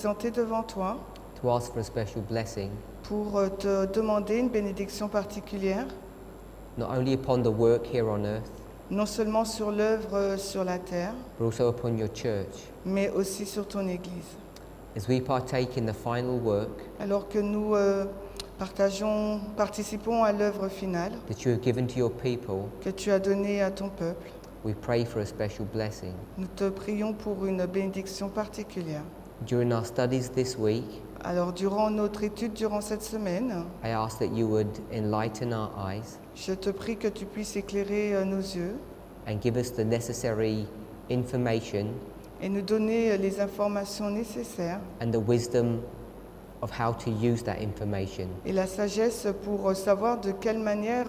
présenter devant toi to ask for a special blessing, pour te demander une bénédiction particulière, not only upon the work here on earth, non seulement sur l'œuvre sur la terre, but also upon your church. mais aussi sur ton Église. As we partake in the final work Alors que nous participons à l'œuvre finale that you have given to your people, que tu as donnée à ton peuple, we pray for a special blessing. nous te prions pour une bénédiction particulière. During our studies this week, Alors durant notre étude, durant cette semaine, I ask that you would enlighten our eyes je te prie que tu puisses éclairer nos yeux and give us the necessary information et nous donner les informations nécessaires and the wisdom of how to use that information. et la sagesse pour savoir de quelle manière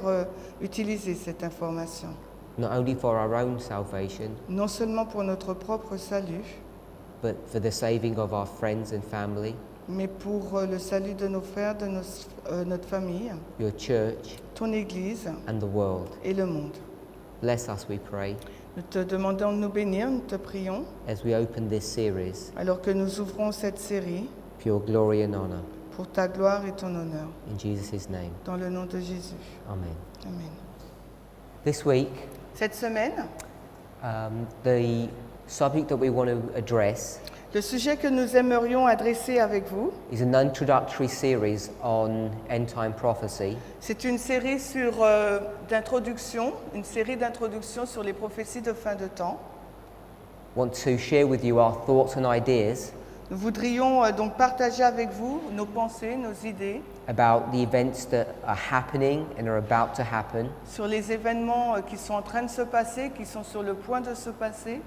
utiliser cette information. Not only for our own salvation, Non seulement pour notre propre salut, but for the saving of our friends and family, mais pour le salut de nos frères, de notre famille, your church, ton Église and the world. et le monde. Bless us, we pray, Nous te demandons de nous bénir, nous te prions, as we open this series alors que nous ouvrons cette série for your glory and honor. pour ta gloire et ton honneur. In Jesus' name, Dans le nom de Jésus. amen. Amen. This week, Cette semaine, the subject that we want to address le sujet que nous aimerions adresser avec vous, is an introductory series on end-time prophecy. c'est une série d'introduction, une série d'introductions sur les prophéties de fin de temps. Want to share with you our thoughts and ideas Nous voudrions donc partager avec vous nos pensées, nos idées about the events that are happening and are about to happen, sur les événements qui sont en train de se passer, qui sont sur le point de se passer.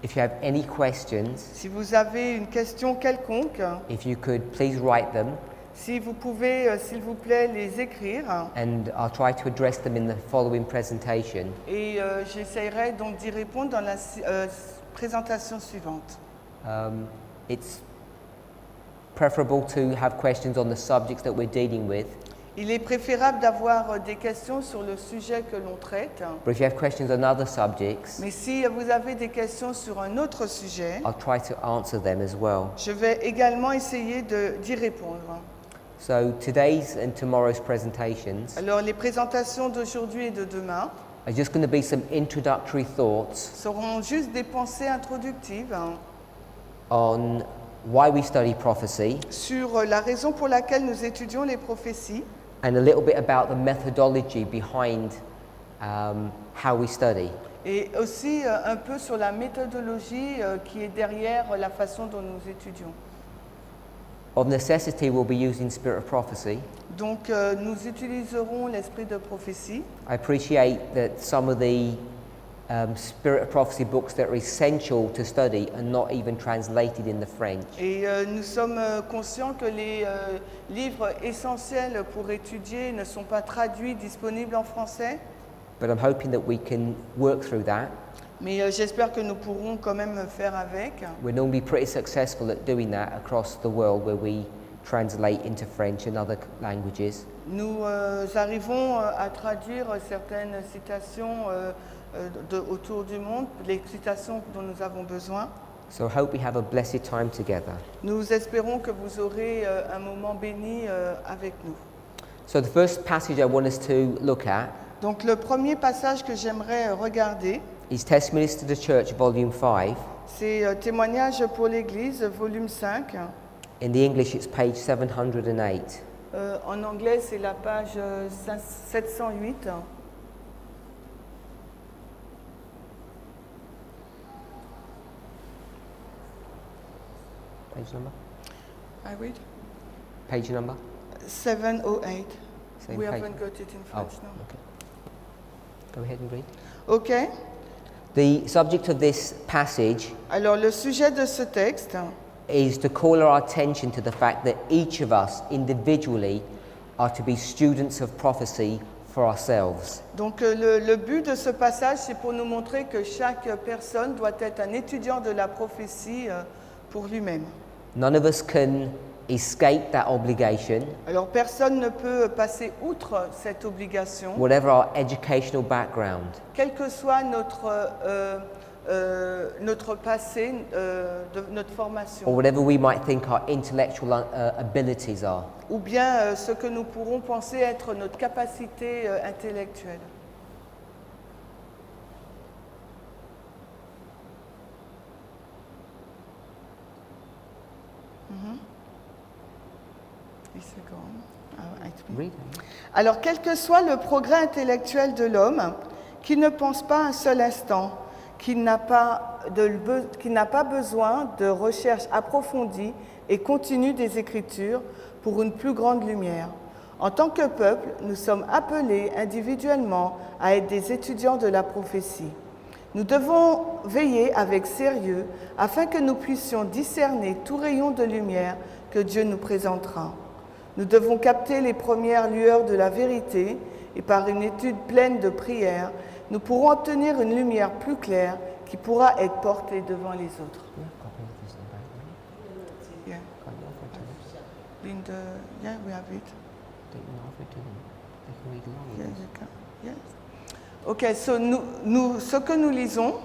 If you have any questions, Si vous avez une question quelconque, if you could please write them, si vous pouvez, s'il vous plaît, les écrire. and I'll try to address them in the following presentation. Et j'essaierai donc d'y répondre dans la présentation suivante. It's preferable to have questions on the subjects that we're dealing with, Il est préférable d'avoir des questions sur le sujet que l'on traite. but if you have questions on other subjects, Mais si vous avez des questions sur un autre sujet, I'll try to answer them as well. je vais également essayer d'y répondre. So today's and tomorrow's presentations Alors les présentations d'aujourd'hui et de demain are just going to be some introductory thoughts seront juste des pensées introductives on why we study prophecy sur la raison pour laquelle nous étudions les prophéties and a little bit about the methodology behind how we study. et aussi un peu sur la méthodologie qui est derrière la façon dont nous étudions. Of necessity, we'll be using Spirit of Prophecy. Donc nous utiliserons l'esprit de prophétie. I appreciate that some of the Spirit of Prophecy books that are essential to study are not even translated in the French. Et nous sommes conscients que les livres essentiels pour étudier ne sont pas traduits, disponibles en français. But I'm hoping that we can work through that. Mais j'espère que nous pourrons quand même faire avec. We're normally pretty successful at doing that across the world where we translate into French and other languages. Nous arrivons à traduire certaines citations autour du monde, les citations dont nous avons besoin. So I hope we have a blessed time together. Nous espérons que vous aurez un moment béni avec nous. So the first passage I want us to look at Donc le premier passage que j'aimerais regarder, is Testimonies to the Church, Volume 5. c'est Témoignages pour l'Église, volume 5. In the English, it's page 708. En anglais, c'est la page 708. Page number? I read Page number? 708. Same We page. haven't got it in French now. Okay. Go ahead and read. Ok. The subject of this passage Alors le sujet de ce texte, is to call our attention to the fact that each of us individually are to be students of prophecy for ourselves. donc le but de ce passage, c'est pour nous montrer que chaque personne doit être un étudiant de la prophétie pour lui-même. None of us can escape that obligation, Alors personne ne peut passer outre cette obligation, whatever our educational background. quel que soit notre notre passé, de notre formation, or whatever we might think our intellectual abilities are. ou bien ce que nous pourrons penser être notre capacité intellectuelle. Read. Alors, quel que soit le progrès intellectuel de l'homme, qui ne pense pas un seul instant, qui n'a pas besoin de recherche approfondie et continue des Écritures pour une plus grande lumière. En tant que peuple, nous sommes appelés individuellement à être des étudiants de la prophétie. Nous devons veiller avec sérieux afin que nous puissions discerner tout rayon de lumière que Dieu nous présentera. Nous devons capter les premières lueurs de la vérité et par une étude pleine de prières, nous pourrons obtenir une lumière plus claire qui pourra être portée devant les autres. Yeah. Linda, yeah, we have it. Yes, you can. Yes. Ok, so ce que nous lisons,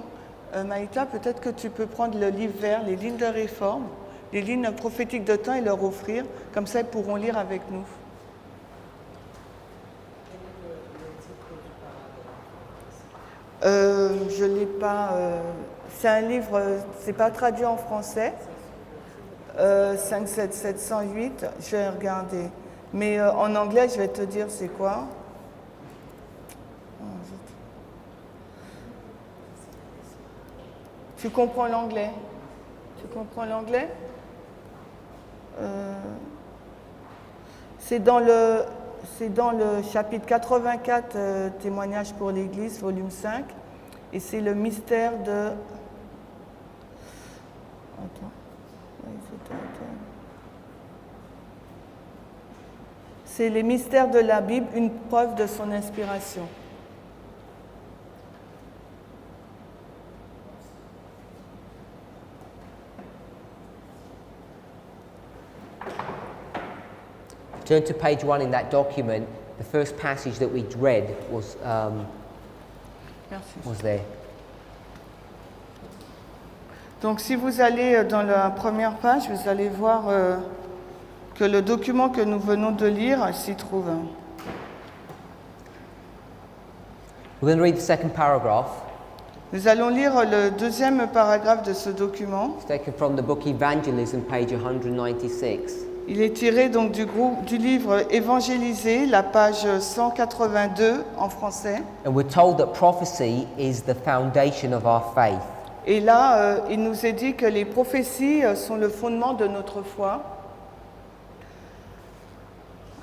Maïta, peut-être que tu peux prendre le livre vert, les lignes de réforme, les lignes prophétiques de temps et leur offrir, comme ça ils pourront lire avec nous. Je ne l'ai pas. C'est un livre, c'est pas traduit en français. 57708, je vais regarder. Mais en anglais, je vais te dire c'est quoi. Tu comprends l'anglais? Tu comprends l'anglais? C'est dans le chapitre 84, témoignage pour l'Église, volume 5, et c'est le mystère de... Attends. C'est les mystères de la Bible, une preuve de son inspiration. Turn to page 1 in that document. The first passage that we read was there. Donc si vous allez dans la première page, vous allez voir que le document que nous venons de lire s'y trouve. We're going to read the second paragraph. Nous allons lire le deuxième paragraphe de ce document. It's taken from the book Evangelism, page 196. Il est tiré donc du livre Évangéliser, la page 182 en français. And we're told that prophecy is the foundation of our faith. Et là, il nous est dit que les prophéties sont le fondement de notre foi.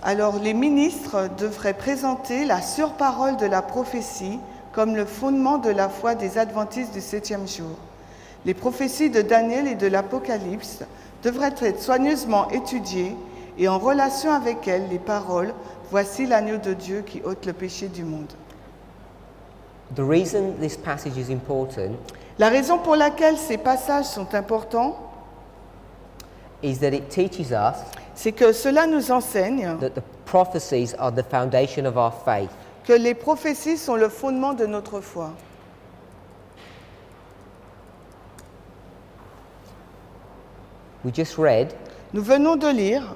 Alors, les ministres devraient présenter la surparole de la prophétie comme le fondement de la foi des adventistes du 7e jour. Les prophéties de Daniel et de l'Apocalypse devraient être soigneusement étudiées et en relation avec elles, les paroles « Voici l'agneau de Dieu qui ôte le péché du monde ». The reason this passage is important La raison pour laquelle ces passages sont importants, is that it teaches us c'est que cela nous enseigne that the prophecies are the foundation of our faith. que les prophéties sont le fondement de notre foi. We just read Nous venons de lire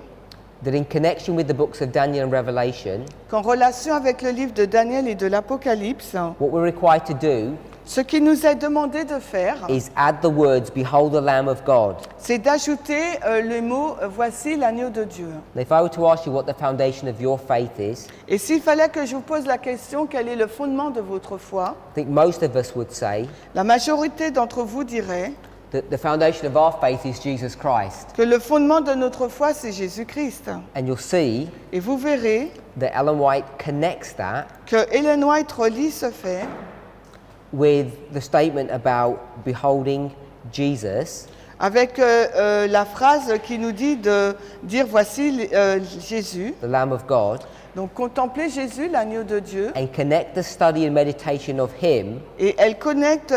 that in connection with the books of Daniel and Revelation, qu'en relation avec le livre de Daniel et de l'Apocalypse, what we're required to do ce qui nous est demandé de faire, is add the words, "Behold the Lamb of God." c'est d'ajouter le mot « Voici l'agneau de Dieu ». And if I were to ask you what the foundation of your faith is, Et s'il fallait que je vous pose la question, quel est le fondement de votre foi, I think most of us would say la majorité d'entre vous dirait that the foundation of our faith is Jesus Christ. que le fondement de notre foi, c'est Jésus-Christ. And you'll see Et vous verrez that Ellen White connects that que Ellen White relie ce fait with the statement about beholding Jesus avec la phrase qui nous dit de dire « Voici Jésus the Lamb of God, ». Donc contempler Jésus, l'agneau de Dieu, and connect the study and meditation of him et elle connecte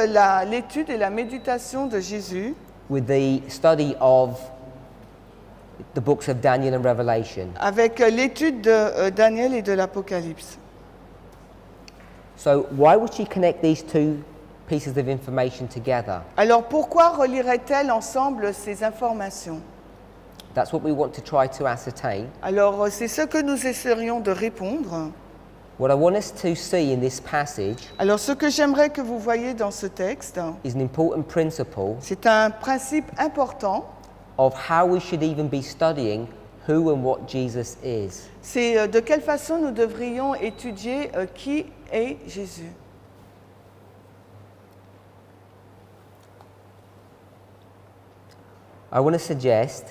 l'étude et la méditation de Jésus with the study of the books of Daniel and Revelation. avec l'étude de Daniel et de l'Apocalypse. So why would she connect these two pieces of information together. Alors pourquoi relirait-elle ensemble ces informations? That's what we want to try to ascertain. Alors c'est ce que nous essaierions de répondre. What I want us to see in this passage Alors ce que j'aimerais que vous voyez dans ce texte, is an important principle c'est un principe important, of how we should even be studying who and what Jesus is. c'est de quelle façon nous devrions étudier qui est Jésus. I want to suggest,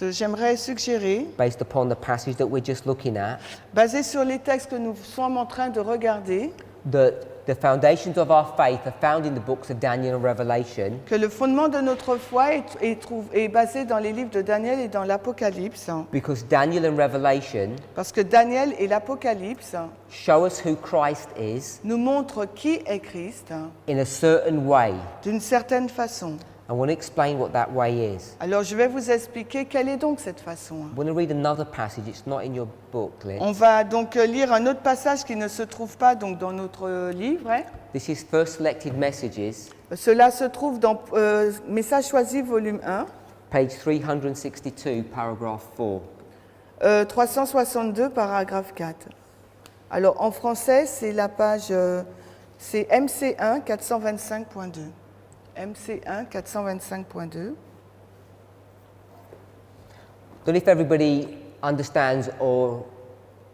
J'aimerais suggérer, based upon the passage that we're just looking at, basé sur les textes que nous sommes en train de regarder, that the foundations of our faith are found in the books of Daniel and Revelation, que le fondement de notre foi est basé dans les livres de Daniel et dans l'Apocalypse, because Daniel and Revelation parce que Daniel et l'Apocalypse show us who Christ is nous montrent qui est Christ in a certain way. d'une certaine façon. I want to explain what that way is. Alors je vais vous expliquer quelle est donc cette façon. I want to read another passage. It's not in your booklet. On va donc lire un autre passage qui ne se trouve pas donc dans notre livre. This is First Selected Messages, Cela se trouve dans Messages choisis, volume 1, page 362, paragraph 4. 362, paragraphe 4. Alors en français, c'est la page, c'est MC1 425.2. MC1 425.2. Don't know if everybody understands, or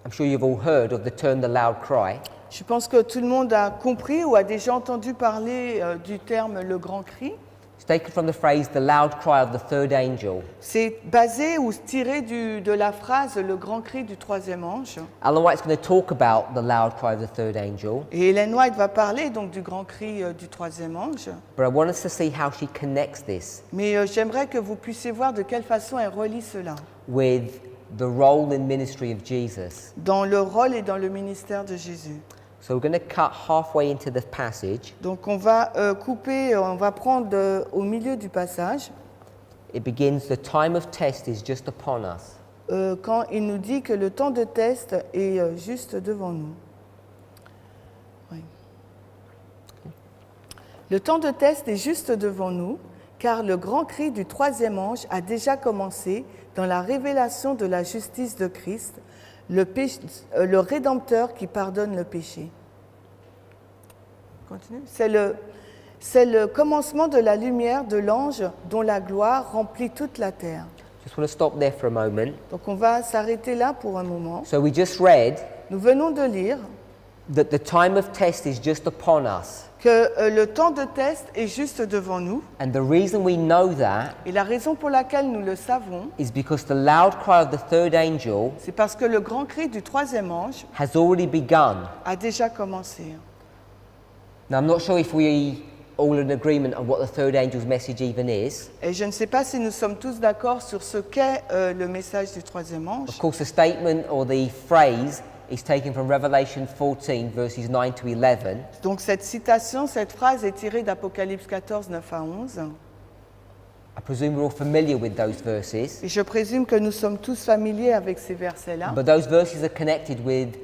I'm sure you've all heard of the term the loud cry. Je pense que tout le monde a compris ou a déjà entendu parler du terme le grand cri. It's taken from the phrase the loud cry of the third angel. C'est basé ou tiré de la phrase le grand cri du troisième ange. Ellen White's going to talk about the loud cry of the third angel, Et Ellen White va parler donc du grand cri du troisième ange. but I want us to see how she connects this Mais j'aimerais que vous puissiez voir de quelle façon elle relie cela with the role and ministry of Jesus. dans le rôle et dans le ministère de Jésus. So we're going to cut halfway into the passage. Donc on va couper, on va prendre au milieu du passage It begins, the time of test is just upon us. quand il nous dit que le temps de test est juste devant nous. Oui. Le temps de test est juste devant nous, car le grand cri du troisième ange a déjà commencé dans la révélation de la justice de Christ, le Rédempteur qui pardonne le péché. Continue. C'est le commencement de la lumière de l'ange dont la gloire remplit toute la terre. Just want to stop there for a moment. Donc on va s'arrêter là pour un moment. So we just read Nous venons de lire that the time of test is just upon us. que le temps de test est juste devant nous. And the reason we know that Et la raison pour laquelle nous le savons, is because the loud cry of the third angel c'est parce que le grand cri du troisième ange has already begun. a déjà commencé. Now, I'm not sure if we all in agreement on what the third angel's message even is. Et je ne sais pas si nous sommes tous d'accord sur ce qu'est le message du troisième ange. Of course, the statement or the phrase is taken from Revelation 14, verses 9 to 11. Donc cette citation, cette phrase est tirée d'Apocalypse 14, 9 à 11. I presume we're all familiar with those verses. Et je présume que nous sommes tous familiers avec ces versets-là. But those verses are connected with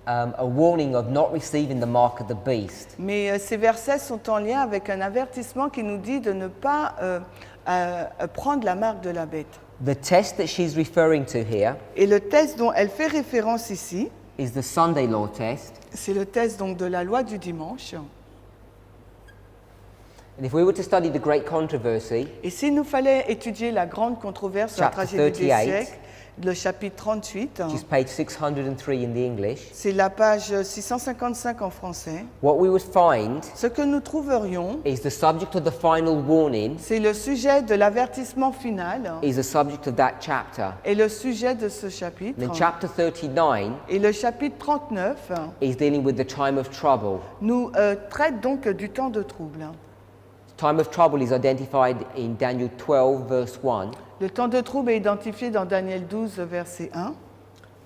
a warning of not receiving the mark of the beast. Mais ces versets sont en lien avec un avertissement qui nous dit de ne pas prendre la marque de la bête. The test that she's referring to here Et le test dont elle fait référence ici, is the Sunday law test. c'est le test donc de la loi du dimanche. And if we were to study the great controversy, Et s'il nous fallait étudier la grande controverse sur la Chapter tragédie des 38, siècles, le chapitre 38, which is page 603 in the English, c'est la page 655 en français, what we would find ce que nous trouverions, is the subject of the final warning c'est le sujet de l'avertissement final is the subject of that chapter. et le sujet de ce chapitre. And then chapter 39 Et le chapitre 39 is dealing with the time of trouble. nous traite donc du temps de trouble. Time of trouble is identified in Daniel 12, verse 1. Le temps de trouble est identifié dans Daniel 12, verset 1.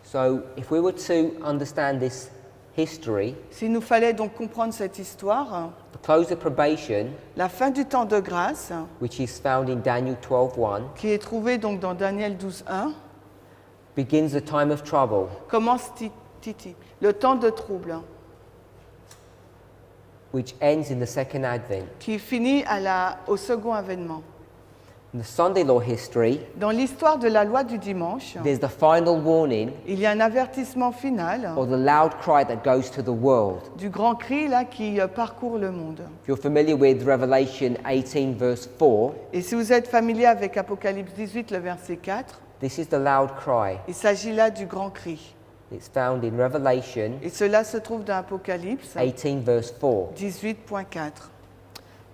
So, if we were to understand this history, S'il nous fallait donc comprendre cette histoire, the close of probation, la fin du temps de grâce, which is found in Daniel 12:1, qui est trouvée donc dans Daniel 12, 1, begins the time of trouble, commence le temps de trouble. which ends in the second advent. qui finit au second avènement. In the Sunday law history, Dans l'histoire de la loi du dimanche, there's the final warning il y a un avertissement final or the loud cry that goes to the world. du grand cri là qui parcourt le monde. If you're familiar with Revelation 18 verse 4, Et si vous êtes familier avec Apocalypse 18, le verset 4, this is the loud cry. il s'agit là du grand cri. It's found in Revelation Et cela se trouve dans Apocalypse 18 verse 4. 18.4.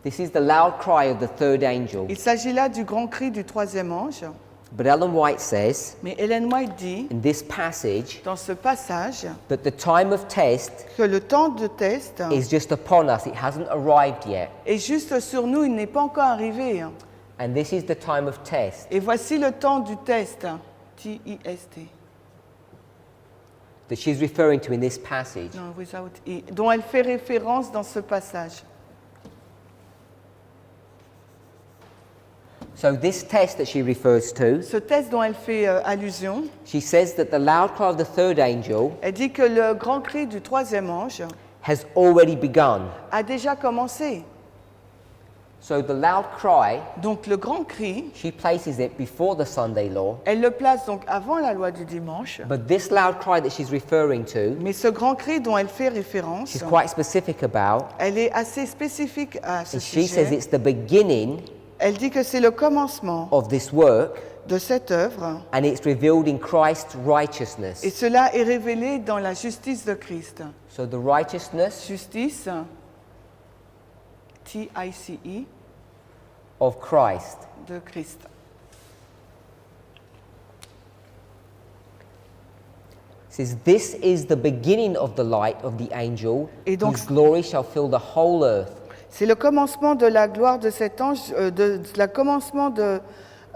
This is the loud cry of the third angel. Il s'agit là du grand cri du troisième ange. But Ellen White says Mais Ellen White dit, in this passage dans ce passage, that the time of test que le temps de test is just upon us. It hasn't arrived yet. est juste sur nous, il n'est pas encore arrivé. And this is the time of test. Et voici le temps du test, T-I-S-T, That she's referring to in this passage. non, without I, dont elle fait référence dans ce passage. So this test that she refers to, Ce test dont elle fait allusion, she says that the loud cry of the third angel elle dit que le grand cri du troisième ange has already begun. a déjà commencé. So the loud cry, Donc le grand cri, she places it before the Sunday law. elle le place donc avant la loi du dimanche. But this loud cry that she's referring to, Mais ce grand cri dont elle fait référence, she's quite specific about. elle est assez spécifique à ce And she says sujet. it's the beginning Elle dit que c'est le commencement of this work, de cette œuvre and it's revealed in Christ's righteousness. et cela est révélé dans la justice de Christ. So the righteousness Justice, T-I-C-E, of Christ. de Christ. Says this is the beginning of the light of the angel, Et donc- whose glory shall fill the whole earth. C'est le commencement de la gloire de cet ange, le commencement de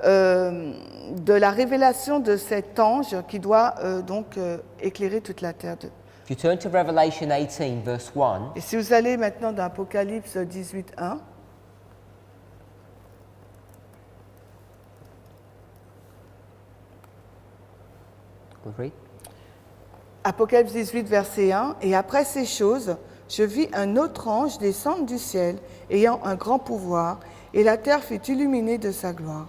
la révélation de cet ange qui doit donc éclairer toute la terre. If you turn to Revelation 18, verse 1, Et si vous allez maintenant dans Apocalypse 18, 1, we'll read. Apocalypse 18, verset 1, « Et après ces choses, je vis un autre ange descendre du ciel, ayant un grand pouvoir, et la terre fut illuminée de sa gloire. »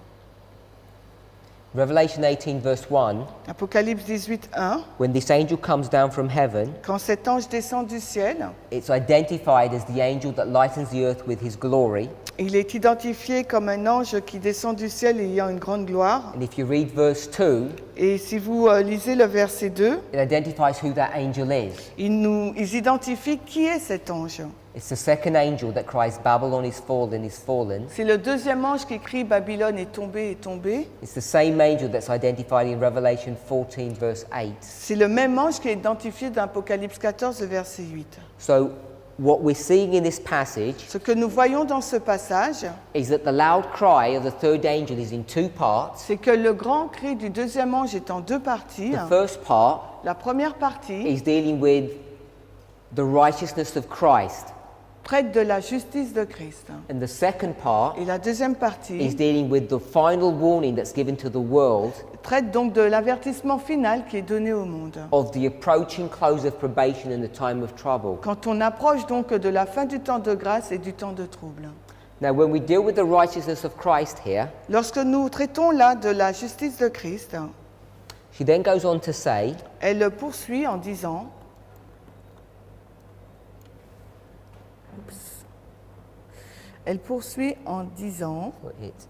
Revelation 18, verse 1, Apocalypse 18, 1, when this angel comes down from heaven, « Quand cet ange descend du ciel, it's identified as the angel that lightens the earth with his glory. il est identifié comme un ange qui descend du ciel ayant une grande gloire. And if you read verse 2, Et si vous lisez le verset 2, it identifies who that angel is. ils identifient qui est cet ange. It's the second angel that cries, Babylon is fallen, is fallen. C'est le deuxième ange qui crie « Babylone est tombée, est tombée ». It's the same angel that's identified in Revelation 14, verse 8. C'est le même ange qui est identifié dans Apocalypse 14, verset 8. So what we're seeing in this passage Ce que nous voyons dans ce passage, is that the loud cry of the third angel is in two parts. c'est que le grand cri du deuxième ange est en deux parties. The first part La première partie is dealing with the righteousness of Christ, traite de la justice de Christ. and the second part Et la deuxième is partie dealing with the final warning that's given to the world traite donc de l'avertissement final qui est donné au monde. of the approaching close of probation and the time of trouble. Quand on approche donc de la fin du temps de grâce et du temps de trouble. Now, when we deal with the righteousness of Christ here, Lorsque nous traitons là de la justice de Christ, she then goes on to say, elle poursuit en disant, elle poursuit en disant, what it's-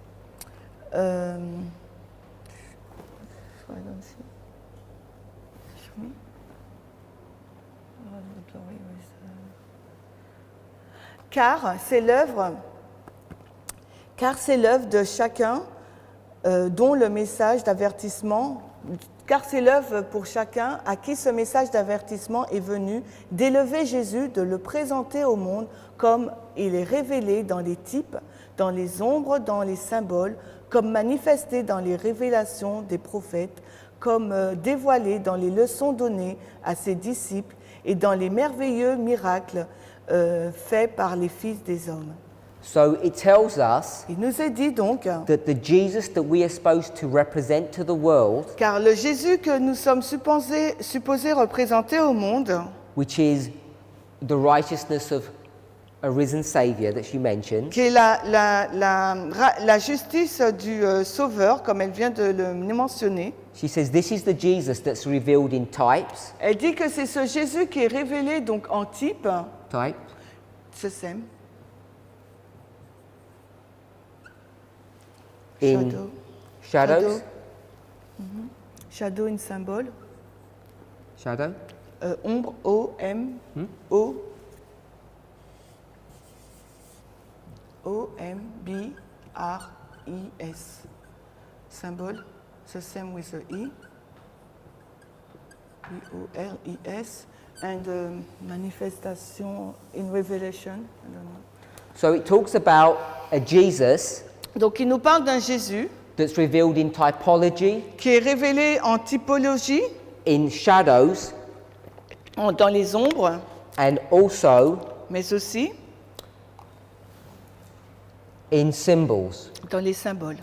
car c'est l'œuvre de chacun dont le message d'avertissement, car c'est l'œuvre pour chacun à qui ce message d'avertissement est venu d'élever Jésus, de le présenter au monde comme il est révélé dans les types, dans les ombres, dans les symboles, comme manifesté dans les révélations des prophètes, comme dévoilé dans les leçons données à ses disciples et dans les merveilleux miracles faits par les fils des hommes. So it tells us Il nous est dit donc, that the Jesus that we are supposed to represent to the world, car le Jésus que nous sommes supposés représenter au monde, which is the righteousness of a risen Saviour that she mentions. qui est la justice du Sauveur, comme elle vient de le mentionner. She says this is the Jesus that's revealed in types. Elle dit que c'est ce Jésus qui est révélé donc en type, Type. ce sème, In shadow, shadows. shadow in symbole, Shadow. ombre, O-M-O, O-M-B-R-I-S, symbole, the same with the E, B-O-R-I-S, and manifestation in Revelation, I don't know. So it talks about a Jesus Donc il nous parle d'un Jésus that's revealed in typology, qui est révélé en typologie, in shadows, dans les ombres, and also mais aussi in symbols. dans les symboles.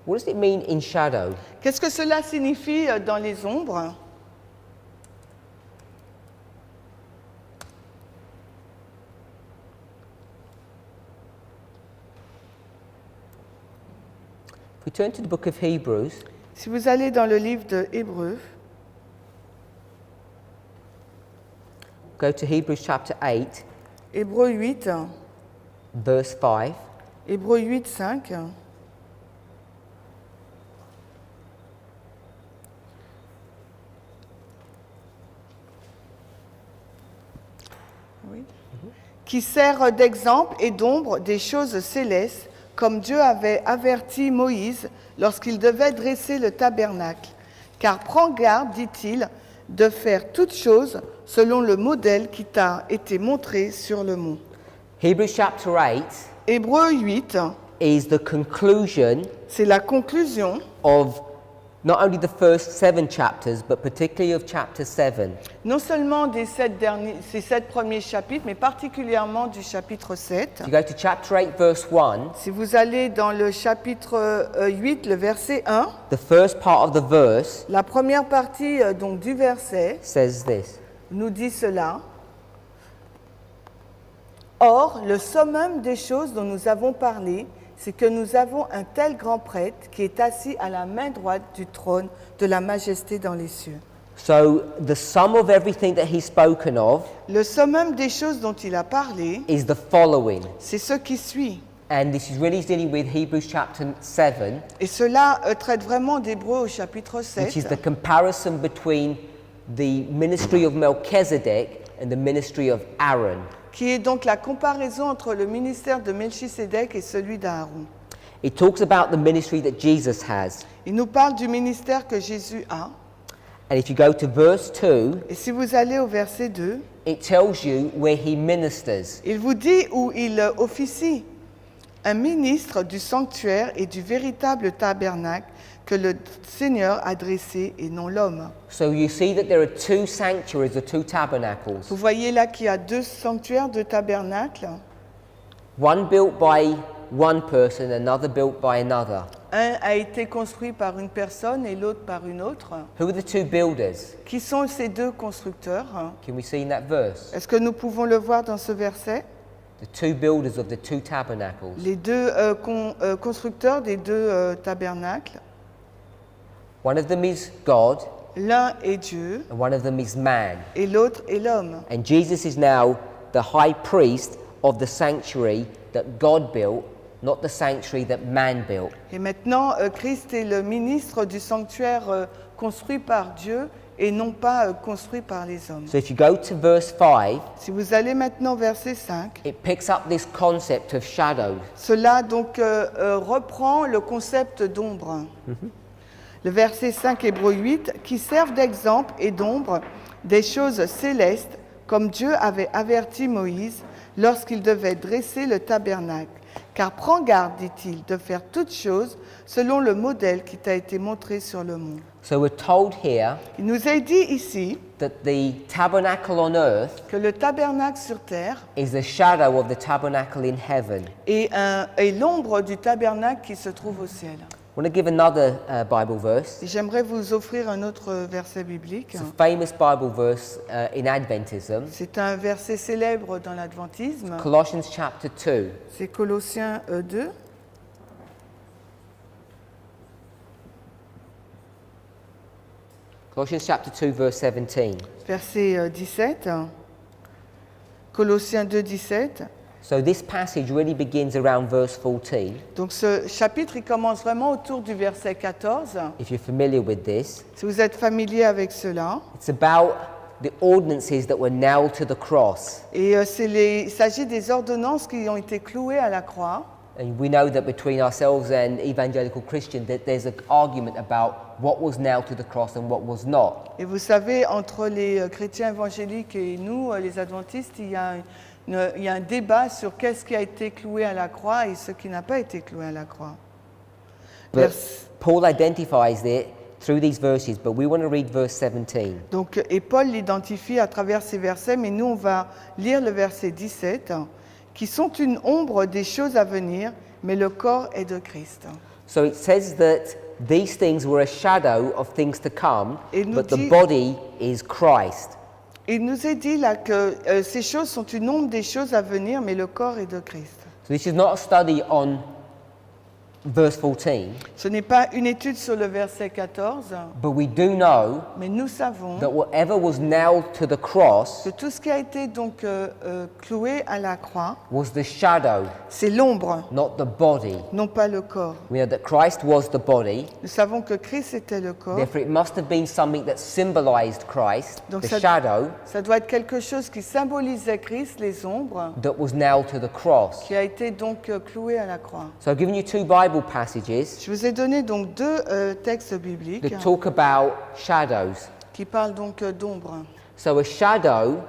What does it mean in shadow? Qu'est-ce que cela signifie dans les ombres? If we turn to the book of Hebrews, Si vous allez dans le livre de Hébreux, go to Hebrews chapter 8, Hébreux 8, verse 5. Hébreux 8, 5, oui, qui sert d'exemple et d'ombre des choses célestes, comme Dieu avait averti Moïse lorsqu'il devait dresser le tabernacle. Car prends garde, dit-il, de faire toutes choses selon le modèle qui t'a été montré sur le mont. Hebrews chapter 8 Hébreux 8, is the conclusion c'est la conclusion of not only the first 7 chapters, but particularly of chapter 7. non seulement ces 7 premiers chapitres, mais particulièrement du chapitre 7. If you go to chapter 8, verse 1, Si vous allez dans le chapitre 8, le verset 1, the first part of the verse la première partie donc du verset says this. nous dit cela. Or, le summum des choses dont nous avons parlé, c'est que nous avons un tel grand prêtre qui est assis à la main droite du trône de la majesté dans les cieux. So the sum of everything that he's spoken of Le summum des choses dont il a parlé, is the following. c'est ce qui suit. And this is really dealing with Hebrews chapter 7, Et cela traite vraiment d'Hébreux au chapitre which is 7, the comparison between the ministry of Melchizedek and the ministry of Aaron. qui est donc la comparaison entre le ministère de Melchisédek et celui d'Aaron. It talks about the ministry that Jesus has. Il nous parle du ministère que Jésus a. And if you go to verse 2, Et si vous allez au verset 2, it tells you where he ministers. il vous dit où il officie, un ministre du sanctuaire et du véritable tabernacle que le Seigneur a dressé et non l'homme. So you see that there are 2 sanctuaries or 2 tabernacles. Vous voyez là qu'il y a 2 sanctuaires, 2 tabernacles. One built by one person, another built by another. Un a été construit par une personne et l'autre par une autre. Who are the 2 builders? Qui sont ces 2 constructeurs? Can we see in that verse? Est-ce que nous pouvons le voir dans ce verset? The 2 builders of the 2 tabernacles. Les 2 constructeurs des 2 tabernacles. One of them is God, L'un est Dieu and one of them is man. et l'autre est l'homme. And Jesus is now the high priest of the sanctuary that God built, not the sanctuary that man built. Et maintenant, Christ est le ministre du sanctuaire construit par Dieu et non pas construit par les hommes. So if you go to verse 5, Si vous allez maintenant au verset 5, it picks up this concept of shadow. cela donc reprend le concept d'ombre. Le verset 5, Hébreux 8, qui servent d'exemple et d'ombre des choses célestes, comme Dieu avait averti Moïse lorsqu'il devait dresser le tabernacle. Car prends garde, dit-il, de faire toutes choses selon le modèle qui t'a été montré sur le mont. So we're told here Il nous est dit ici that the tabernacle on earth que le tabernacle sur terre is the shadow of the tabernacle in heaven. est l'ombre du tabernacle qui se trouve au ciel. I want to give another Bible verse. Et j'aimerais vous offrir un autre verset biblique. It's a famous Bible verse in Adventism. C'est un verset célèbre dans l'adventisme. Colossians chapter 2. C'est Colossiens 2. Colossians chapter 2 verse 17. Verset 17. Colossiens 2, 17. So this passage really begins around verse 14. Donc ce chapitre, il commence vraiment autour du verset 14. If you're familiar with this, Si vous êtes familier avec cela. it's about the ordinances that were nailed to the cross. Et il s'agit des ordonnances qui ont été clouées à la croix. And we know that between ourselves and evangelical Christians that there's an argument about what was nailed to the cross and what was not. Et vous savez, entre les chrétiens évangéliques et nous, les adventistes, il y a un débat sur qu'est-ce qui a été cloué à la croix et ce qui n'a pas été cloué à la croix. But Paul identifies it through these verses, but we want to read verse 17. Donc, et Paul l'identifie à travers ces versets, mais nous, on va lire le verset 17, qui sont une ombre des choses à venir, mais le corps est de Christ. So it says that these things were a shadow of things to come, Et nous but the dit- body is Christ. Il nous est dit là que ces choses sont une ombre des choses à venir, mais le corps est de Christ. So this is not a study on verse 14, Ce n'est pas une étude sur le verset 14, but we do know mais nous savons that whatever was nailed to the cross que tout ce qui a été donc cloué à la croix, was the shadow, c'est l'ombre, not the body. non pas le corps. We know that Christ was the body, Nous savons que Christ était le corps. therefore it must have been something that symbolized Christ, Donc the ça- shadow Ça doit être quelque chose qui symbolisait Christ, les ombres, that was nailed to the cross. qui a été donc cloué à la croix. So I've given you two Bible passages Je vous ai donné donc deux textes bibliques that talk about shadows. qui parlent donc d'ombre. So a shadow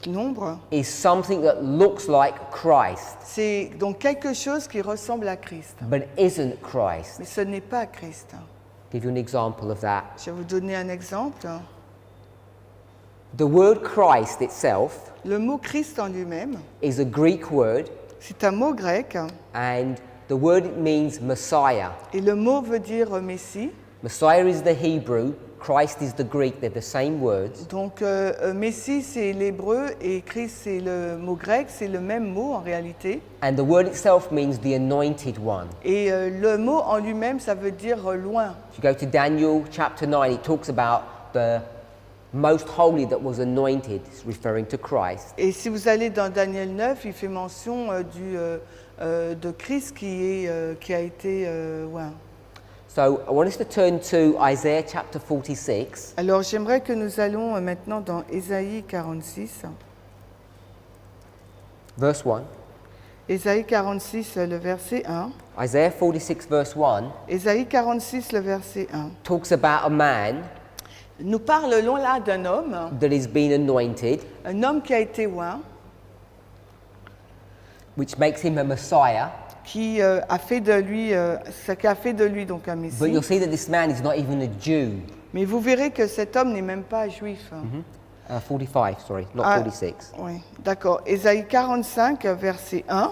L'ombre, is something that looks like Christ, c'est donc quelque chose qui ressemble à Christ, but isn't Christ. mais ce n'est pas Christ. Give you an example of that. Je vais vous donner un exemple. The word Christ itself Le mot Christ en lui-même, is a Greek word, c'est un mot grec, and the word it means Messiah. et le mot veut dire Messie. Messiah is the Hebrew, Christ is the Greek, they're the same words. Donc Messie c'est l'hébreu et Christ c'est le mot grec, c'est le même mot en réalité. And the word itself means the anointed one. Et le mot en lui-même ça veut dire loin. If you go to Daniel chapter 9, it talks about the most holy that was anointed, it's referring to Christ. Et si vous allez dans Daniel 9, il fait mention de Christ qui a été loin. So I want us to turn to Isaiah chapter 46. Alors j'aimerais que nous allons maintenant dans Ésaïe 46. Verse 1. Ésaïe 46, le verset 1. Isaiah 46 verse 1 Ésaïe 46, le verset 1. talks about a man Nous parlons là d'un homme, that has been anointed, un homme qui a été oint, which makes him a Messiah. qui a fait de lui, ce qui a fait de lui donc un But Messie. you'll see that this man is not even a Jew. Mais vous verrez que cet homme n'est même pas juif. 45, sorry, not Ah, 46. Oui, d'accord. Ésaïe 45, verset 1.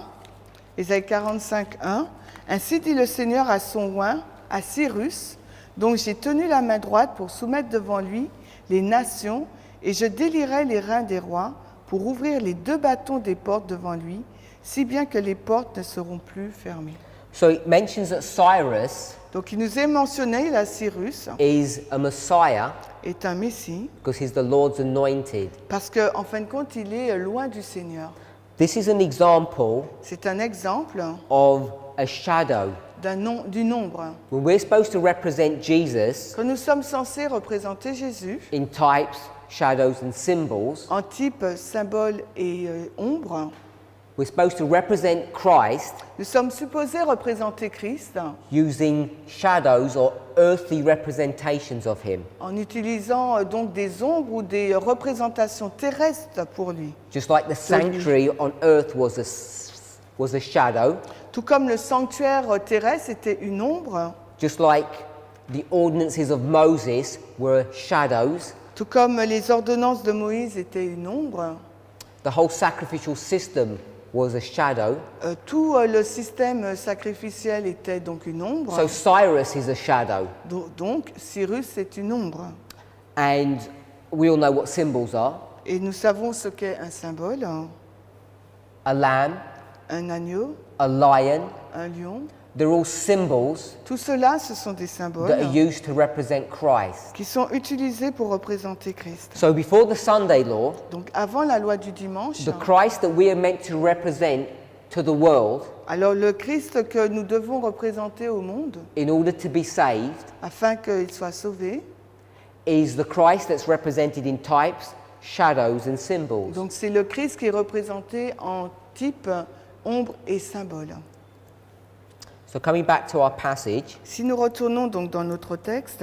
Ésaïe 45, 1. Ainsi dit le Seigneur à son oint, à Cyrus, dont j'ai tenu la main droite pour soumettre devant lui les nations, et je délierai les reins des rois pour ouvrir les deux bâtons des portes devant lui, si bien que les portes ne seront plus fermées. So it mentions that Cyrus Donc il nous est mentionné, là, Cyrus is a Messiah est un Messie, because he's the Lord's anointed. parce qu'en fin de compte, il est loin du Seigneur. This is an example C'est un exemple of a shadow. d'une ombre. When we're supposed to represent Jesus Quand nous sommes censés représenter Jésus in types, shadows, and symbols, en type, symbole et ombre, we're supposed to represent Christ nous sommes supposés représenter Christ using shadows or earthly representations of him. en utilisant donc des ombres ou des représentations terrestres pour lui. Just like the sanctuary on earth was a shadow, Tout comme le sanctuaire terrestre était une ombre, just like the ordinances of Moses were shadows, tout comme les ordonnances de Moïse étaient une ombre, the whole sacrificial system was a shadow. Tout le système sacrificiel était donc une ombre. So Cyrus is a shadow. Donc, Cyrus, c'est une ombre. And we all know what symbols are. Et nous savons ce qu'est un symbole, A lamb, un agneau, a lion. un lion. They're all symbols Tout cela, ce sont des that are symboles used to represent Christ. qui sont utilisés pour représenter Christ. So before the Sunday law, Donc, avant la loi du dimanche, the Christ that we are meant to represent to the world alors le Christ que nous devons représenter au monde, in order to be saved, afin qu'il soit sauvé, is the Christ that's represented in types, shadows and symbols. donc c'est le Christ qui est représenté en type, ombre et symbole. So coming back to our passage, Si nous retournons donc dans notre texte,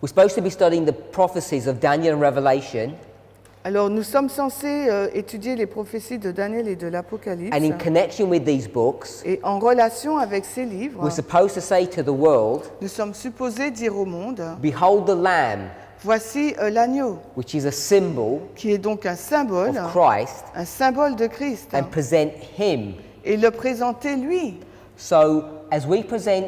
we're supposed to be studying the prophecies of Daniel and Revelation, alors nous sommes censés étudier les prophéties de Daniel et de l'Apocalypse. and in connection with these books, Et en relation avec ces livres, we're supposed to say to the world, nous sommes supposés dire au monde, behold the Lamb, voici l'agneau, which is a symbol qui est donc un symbole de Christ, and present him. et le présenter lui. So as we present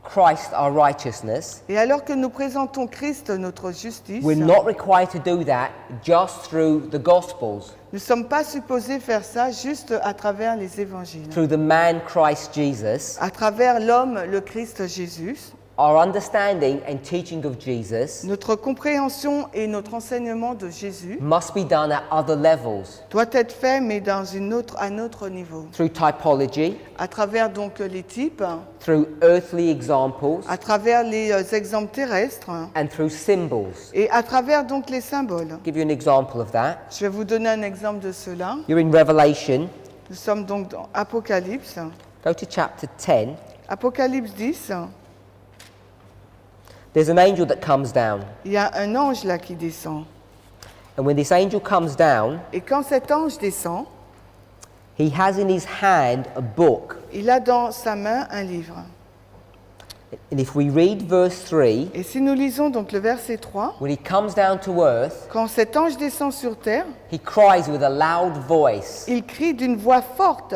Christ our righteousness, Et alors que nous présentons Christ notre justice, we're not required to do that just through the Gospels, nous ne sommes pas supposés faire ça juste à travers les évangiles, through the man Christ Jesus. à travers l'homme, le Christ Jésus. Our understanding and teaching of Jesus Notre compréhension et notre enseignement de Jésus must be done at other levels, doit être fait, mais dans un autre niveau, through typology, à travers donc les types, through earthly examples, à travers les exemples terrestres, and through symbols. et à travers donc les symboles. I'll give you an example of that. Je vais vous donner un exemple de cela. You're in Revelation. Nous sommes donc dans Apocalypse. Go to chapter 10. Apocalypse 10, There's an angel that comes down. il y a un ange là qui descend. And when this angel comes down, Et quand cet ange descend, he has in his hand a book. il a dans sa main un livre. And if we read verse 3, Et si nous lisons donc le verset 3, when he comes down to earth, quand cet ange descend sur terre, he cries with a loud voice. il crie d'une voix forte.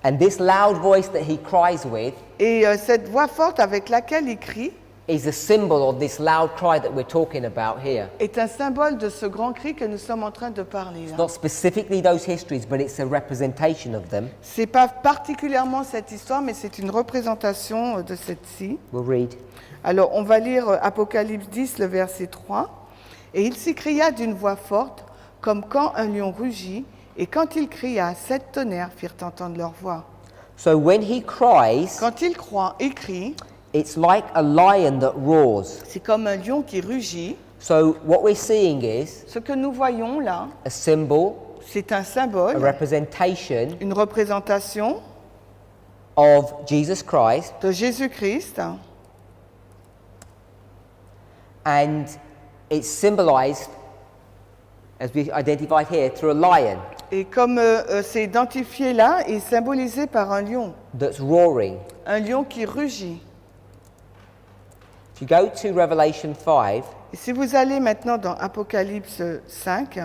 And this loud voice that he cries with Et cette voix forte avec laquelle il crie is a symbol of this loud cry that we're talking about here. est un symbole de ce grand cri que nous sommes en train de parler là. Not specifically those histories, but it's a representation of them. C'est pas particulièrement cette histoire, mais c'est une représentation de cette-ci. We'll read. Alors, on va lire Apocalypse 10, le verset 3. « Et il s'écria d'une voix forte, comme quand un lion rugit, et quand il cria, 7 tonnerres firent entendre leur voix. So when he cries, Quand il crie, it's like a lion that roars. c'est comme un lion qui rugit. So what we're seeing is Ce que nous voyons là, a symbol, c'est un a symbole, representation une représentation of Jesus Christ, de Jésus-Christ, and it's symbolized, as we identified here, through a lion et comme c'est identifié là et symbolisé par un lion qui rugit. If you go to Revelation 5, Et si vous allez maintenant dans Apocalypse 5,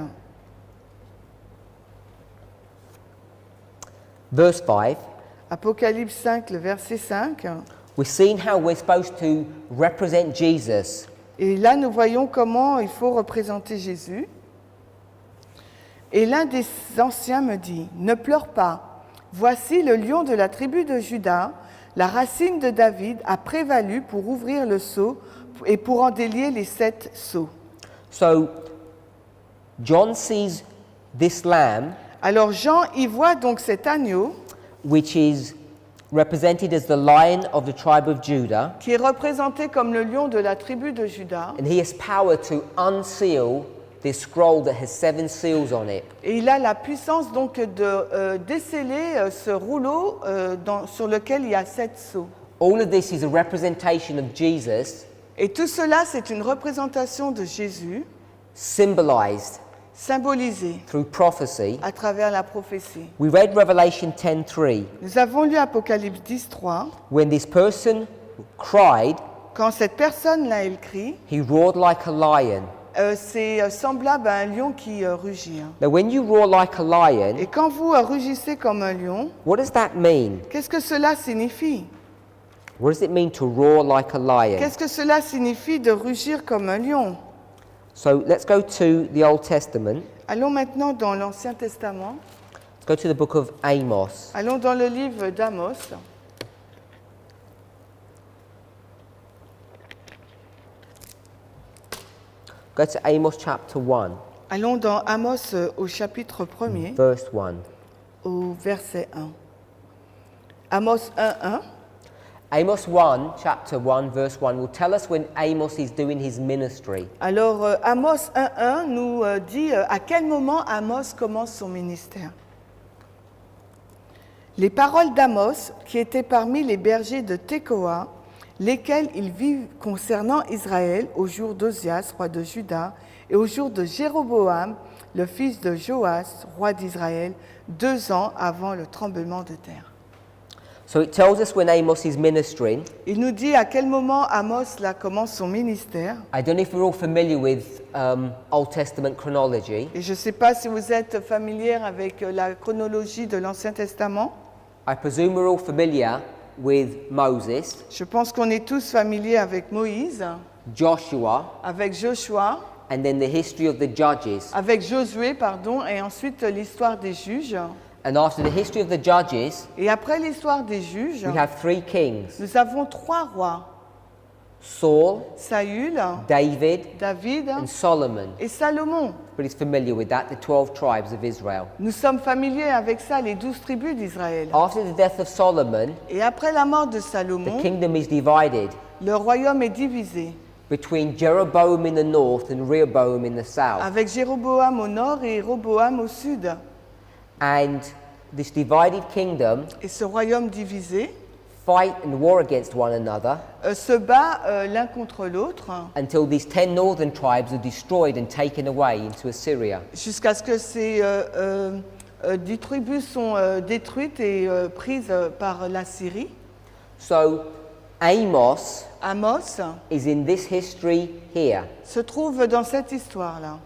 verse 5, Apocalypse 5, le verset 5, we're seeing how we're supposed to represent Jesus. et là nous voyons comment il faut représenter Jésus. Et l'un des anciens me dit, « Ne pleure pas, voici le lion de la tribu de Juda, la racine de David, a prévalu pour ouvrir le sceau et pour en délier les 7 sceaux. » So John sees this lamb, Alors Jean y voit donc cet agneau which is represented as the lion of the tribe of Judah, qui est représenté comme le lion de la tribu de Juda. and he has power to unseal this scroll that has 7 seals on it. Et il a la puissance donc de déceler ce rouleau sur lequel il y a 7 sceaux. All of this is a representation of Jesus, Et tout cela, c'est une représentation de Jésus, symbolized symbolisé through prophecy. à travers la prophétie. We read Revelation 10:3. Nous avons lu Apocalypse 10, 3. When this person cried, Quand cette personne-là, elle crie, he roared like a lion. c'est semblable à un lion qui rugit. Hein. Now, when you roar like a lion, Et quand vous rugissez comme un lion, what does that mean? qu'est-ce que cela signifie? What does it mean to roar like a lion? Qu'est-ce que cela signifie de rugir comme un lion? So let's go to the Old Testament. Allons maintenant dans l'Ancien Testament. Let's go to the book of Amos. Allons dans le livre d'Amos. Go to Amos chapter 1, Allons dans Amos au chapitre 1er, verse 1. au verset 1. Amos 1:1. Amos 1, chapter 1, verse 1 will tell us when Amos is doing his ministry. Alors Amos 1:1 nous dit à quel moment Amos commence son ministère. Les paroles d'Amos qui étaient parmi les bergers de Tekoa, lesquels ils vivent concernant Israël au jour d'Ozias, roi de Juda, et au jour de Jéroboam, le fils de Joas, roi d'Israël, 2 ans avant le tremblement de terre. So it tells us when Amos is ministering. Il nous dit à quel moment Amos là, commence son ministère. I don't know if we're all familiar with Old Testament chronology. Et je ne sais pas si vous êtes familière avec la chronologie de l'Ancien Testament. I presume we're all familiar with Moses, Je pense qu'on est tous familiers avec Moïse, Joshua, avec Joshua, and then the history of the judges. avec Josué, pardon, et ensuite l'histoire des juges. And after the history of the judges, Et après l'histoire des juges, we have 3 kings: nous avons 3 rois, Saul, Saül, David, David and Solomon. et Salomon. Everybody's familiar with that, the 12 tribes of Israel. Nous sommes familiers avec ça, les 12 tribus d'Israël. After the death of Solomon, Et après la mort de the Salomon, kingdom is divided le royaume est divisé, between Jeroboam in the north and Rehoboam in the south. avec Jéroboam au nord et Roboam au sud. And this divided kingdom Et ce royaume divisé fight and war against one another se bat l'un contre l'autre until these 10 northern tribes are destroyed and taken away into Assyria. jusqu'à ce que ces 10 tribus sont détruites et prises par la Syrie. So Amos Amos is in this history here. se trouve dans cette histoire-là.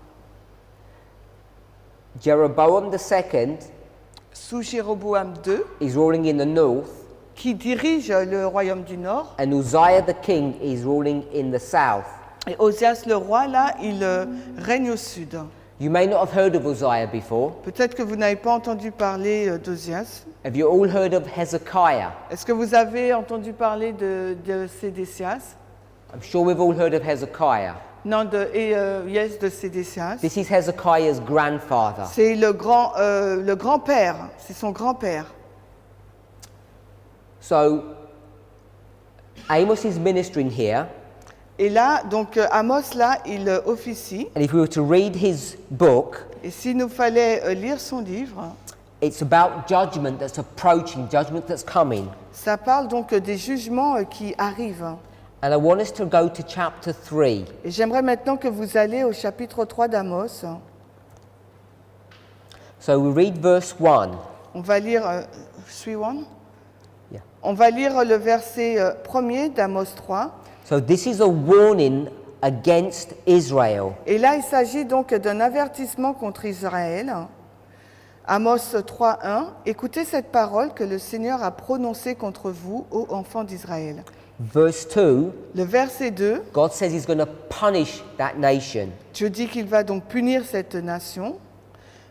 Jeroboam II Sous Jéroboam II, is ruling in the north, qui dirige le royaume du Nord, and Uzziah the king is ruling in the south. et Osias le roi, là, il règne au sud. You may not have heard of Uzziah before. Peut-être que vous n'avez pas entendu parler d'Osias. Have you all heard of Hezekiah? Est-ce que vous avez entendu parler de Sédécias? I'm sure we've all heard of Hezekiah. Non, yes, de Sédécias. This is Hezekiah's grandfather. C'est le grand-père, c'est son grand-père. So Amos is ministering here, Et là, donc Amos, là, il officie. and if we were to read his book, Et s'il nous fallait lire son livre, it's about judgment that's approaching, judgment that's coming. ça parle donc des jugements qui arrivent. And I want us to go to chapter 3. Et j'aimerais maintenant que vous allez au chapitre 3 d'Amos. So we read verse 1. On va lire, suivant. Yeah. On va lire le verset 1er d'Amos 3. So this is a warning against Israel. Et là, il s'agit donc d'un avertissement contre Israël. Amos 3:1. Écoutez cette parole que le Seigneur a prononcée contre vous, ô enfants d'Israël. Verse 2, Le verset 2, God says he's going to punish that nation. Dieu dit qu'il va donc punir cette nation.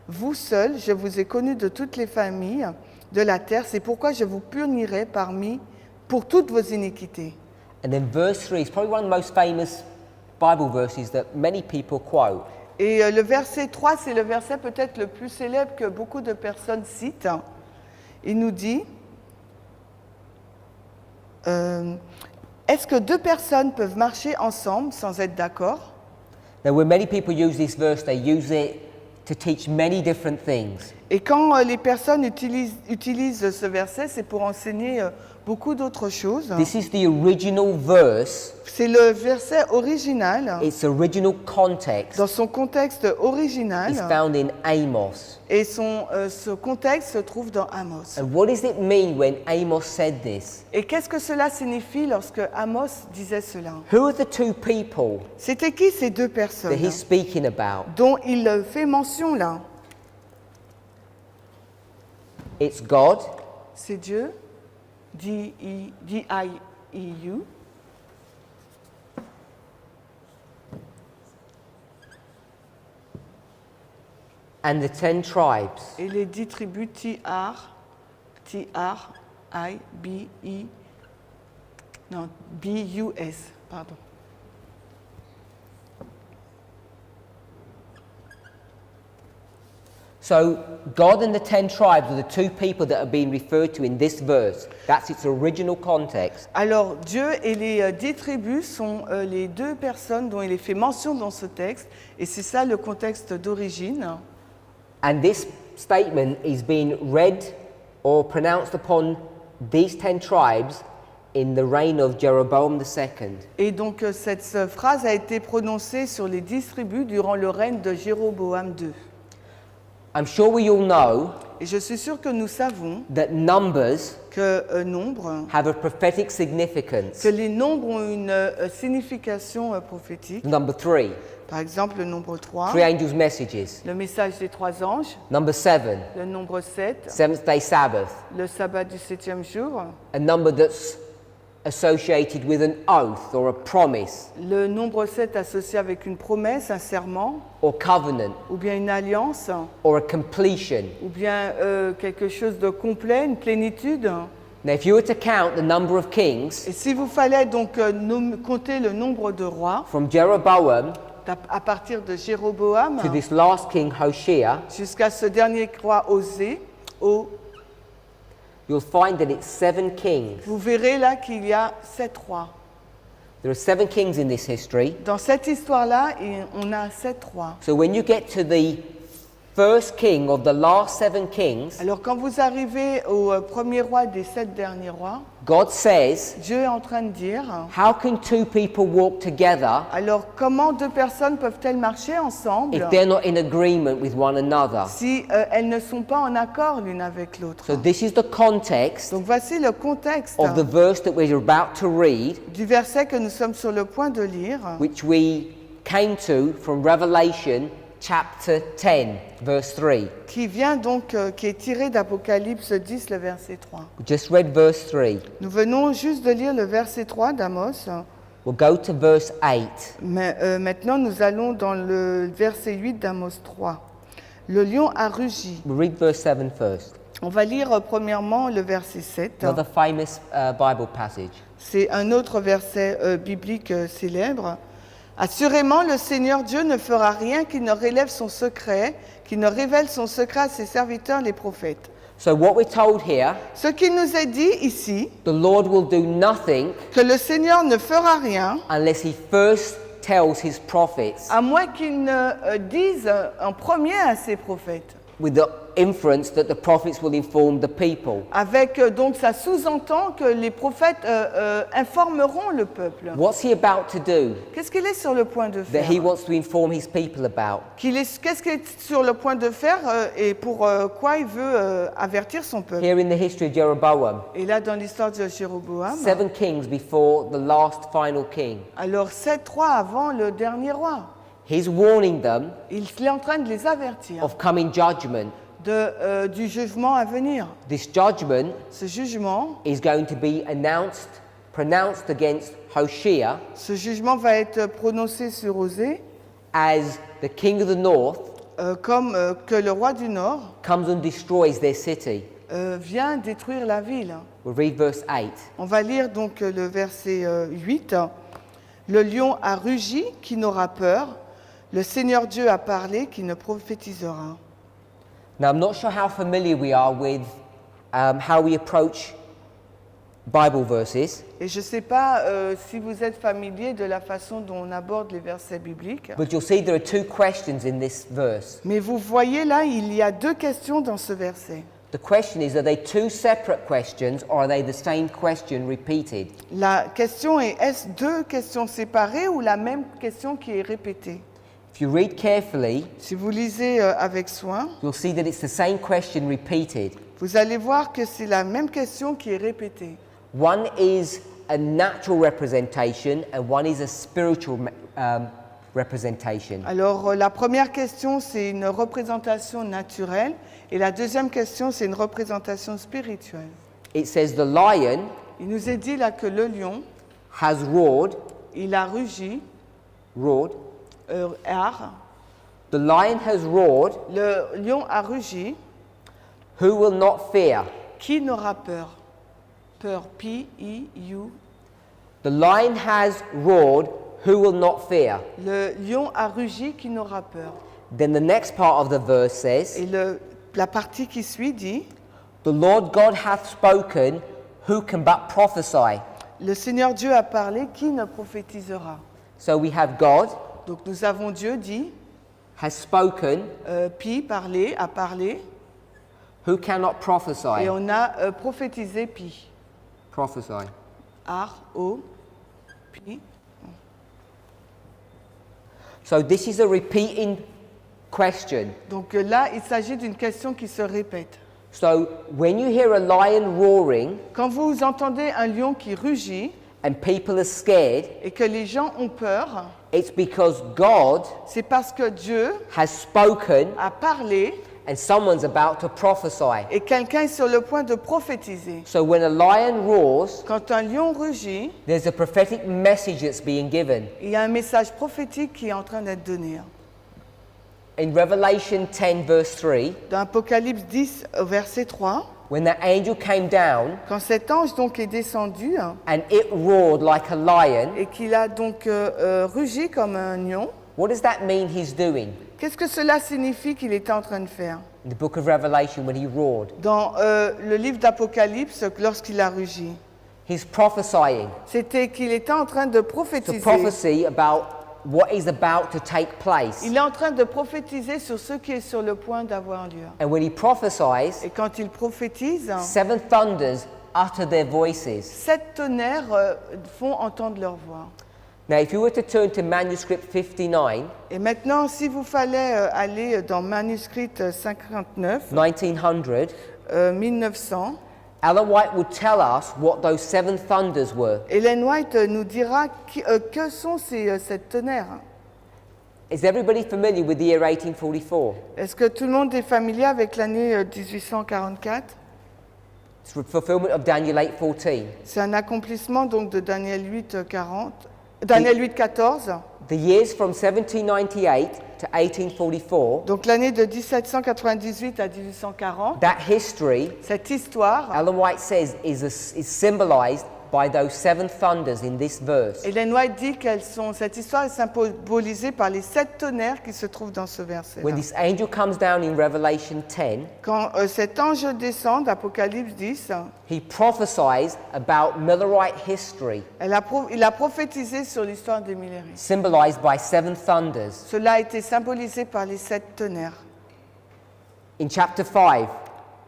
Vous seuls, je vous ai connus de toutes les familles de la terre, c'est pourquoi je vous punirai pour toutes vos iniquités. And then verse 3 is probably one of the most famous Bible verses that many people quote. Et le verset 3, c'est le verset peut-être le plus célèbre que beaucoup de personnes citent. Il nous dit, est-ce que 2 personnes peuvent marcher ensemble sans être d'accord? Now, when many people use this verse, they use it to teach many different things. Et quand les personnes utilisent ce verset, c'est pour enseigner beaucoup d'autres choses. This is the original verse, C'est le verset original, its original context dans son contexte original, is found in Amos. et ce contexte se trouve dans Amos. And what does it mean when Amos said this? Et qu'est-ce que cela signifie lorsque Amos disait cela? Who are the two people C'était qui ces deux that personnes he's speaking about? dont il fait mention là? It's God C'est Dieu, D-I-E-U, and the 10 tribes. et les 10 tribus T-R-I-B-I, non, B-U-S, pardon. So God and the 10 tribes are the two people that are being referred to in this verse. That's its original context. Alors, Dieu et les 10 tribus sont les deux personnes dont il est fait mention dans ce texte, et c'est ça le contexte d'origine. And this statement is being read or pronounced upon these 10 tribes in the reign of Jeroboam II. Et donc, cette phrase a été prononcée sur les 10 tribus durant le règne de Jéroboam II. I'm sure we all know Et je suis sûre que nous savons that numbers que have a prophetic significance. que les nombres ont une signification prophétique. Number 3, Par exemple, le nombre 3, 3 angels' messages. le message des 3 anges, Number 7, le nombre 7, seventh day Sabbath. le sabbat du 7e jour, A number that's associated with an oath or a promise le nombre 7 associé avec une promesse, un serment, or covenant ou bien une alliance, or a completion. ou bien quelque chose de complet, une plénitude. Now, if you were to count the number of kings Et si vous fallait donc compter le nombre de rois, from Jeroboam à partir de Jéroboam to this last king, Hoshea, jusqu'à ce dernier roi Osée, you'll find that it's 7 kings. vous verrez là qu'il y a 7 rois. There are 7 kings in this history. Dans cette histoire-là, on a 7 rois. So when you get to the first king of the last 7 kings, Alors quand vous arrivez au premier roi des 7 derniers rois, God says, Dieu est en train de dire, how can two people walk together alors comment deux personnes peuvent-elles marcher ensemble if they're not in agreement with one another? si elles ne sont pas en accord l'une avec l'autre? So this is the context Donc voici le contexte of the verse that we're about to read, du verset que nous sommes sur le point de lire, which we came to from Revelation chapter 10, verse 3. qui vient donc, qui est tiré d'Apocalypse 10, le verset 3. We just read verse 3. Nous venons juste de lire le verset 3 d'Amos. We'll go to verse 8. Mais maintenant, nous allons dans le verset 8 d'Amos 3. Le lion a rugi. We'll read verse 7 first. On va lire premièrement le verset 7. Another famous Bible passage. C'est un autre verset biblique célèbre. Assurément, le Seigneur Dieu ne fera rien qui ne révèle son secret à ses serviteurs les prophètes. So what we're told here, Ce qui nous est dit ici, the Lord will do nothing que le Seigneur ne fera rien, unless he first tells his prophets, à moins qu'il ne dise en premier à ses prophètes. with the inference that the prophets will inform the people. Avec donc ça sous-entend que les prophètes informeront le peuple. What's he about to do Qu'est-ce qu'il est sur le point de that faire? he wants to inform his people about? Qu'est-ce qu'il est sur le point de faire et pour quoi il veut avertir son peuple? Here in the history of Jeroboam, Et là, dans l'histoire de Jéroboam, 7 kings before the last final king. alors 7 rois avant le dernier roi, He's warning them il est en train de les avertir of coming judgment. du jugement à venir. This judgment Ce jugement pronounced against Hoshea va être prononcé sur Osée as the king of the north comme que le roi du Nord comes and destroys their city. vient détruire la ville. We'll read verse 8. On va lire donc le verset 8. Le lion a rugi, qui n'aura peur. Le Seigneur Dieu a parlé, qui ne prophétisera. Now, I'm not sure how familiar we are with how we approach Bible verses, Et je ne sais pas si vous êtes familier de la façon dont on aborde les versets bibliques. but you'll see there are two questions in this verse. Mais vous voyez là, il y a deux questions dans ce verset. The question is, are they two separate questions or are they the same question repeated? La question est, est-ce deux questions séparées ou la même question qui est répétée? If you read carefully, Si vous lisez avec soin, you'll see that it's the same question repeated. vous allez voir que c'est la même question qui est répétée. One is a natural representation and one is a spiritual representation. Alors la première question, c'est une représentation naturelle et la deuxième question, c'est une représentation spirituelle. It says the lion Il nous est dit là que le lion, has roared, il a rugi, ar. the lion has roared, Le lion a rugi. who will not fear? Qui n'aura peur? Peur, P-I-U. The lion has roared, who will not fear? Le lion a rugi, qui n'aura peur? Then the next part of the verse says, Et la partie qui suit dit, the Lord God hath spoken, who can but prophesy? le Seigneur Dieu a parlé, qui ne prophétisera? So we have God Donc nous avons Dieu dit, has spoken, Pi parlé, a parlé, who cannot et prophesy? on a prophétisé Pi. Prophesy. Ar, O, Pi. So this is a repeating question. Donc là, il s'agit d'une question qui se répète. So when you hear a lion roaring Quand vous entendez un lion qui rugit and people are scared, et que les gens ont peur, it's because God c'est parce que Dieu has spoken a parlé and someone's about to prophesy. et quelqu'un est sur le point de prophétiser. So when a lion roars, Quand un lion rugit, there's a prophetic message that's being given. il y a un message prophétique qui est en train d'être donné. In Revelation 10 verse 3, Dans Apocalypse 10, au verset 3, when that angel came down quand cet ange donc est descendu and it roared like a lion, et qu'il a donc rugi comme un lion, what does that mean he's doing? qu'est-ce que cela signifie qu'il était en train de faire? In the book of Revelation when he roared, Dans le livre d'Apocalypse, lorsqu'il a rugi, he's prophesying. c'était qu'il était en train de It's a prophétiser. prophecy about what is about to take place. Il est en train de prophétiser sur ce qui est sur le point d'avoir lieu. And when he prophesies, Et quand il prophétise, 7 thunders utter their voices. 7 tonnerres font entendre leur voix. Now, if you were to turn to manuscript 59, Et maintenant, si vous fallait aller dans manuscrit 59, 1900, 1900, Ellen White would tell us what those 7 thunders were. Ellen White nous dira que sont ces 7 tonnerres. Is everybody familiar with the year 1844? Est-ce que tout le monde est familier avec l'année 1844? It's the fulfillment of Daniel 8:14. C'est un accomplissement donc de Daniel 8:40, Daniel 8:14. The years from 1798 to 1844, Donc l'année de 1798 à 1840, that history, cette histoire, Ellen White says, is symbolized by those 7 thunders in this verse. Ellen White dit cette histoire est symbolisée par les 7 tonnerres qui se trouvent dans ce verset. When this angel comes down in Revelation 10, Quand cet ange descend d'Apocalypse 10, he prophesies about Millerite history, il a prophétisé sur l'histoire des Milleries. symbolized by 7 thunders. Cela a été symbolisé par les 7 tonnerres. In chapter 5,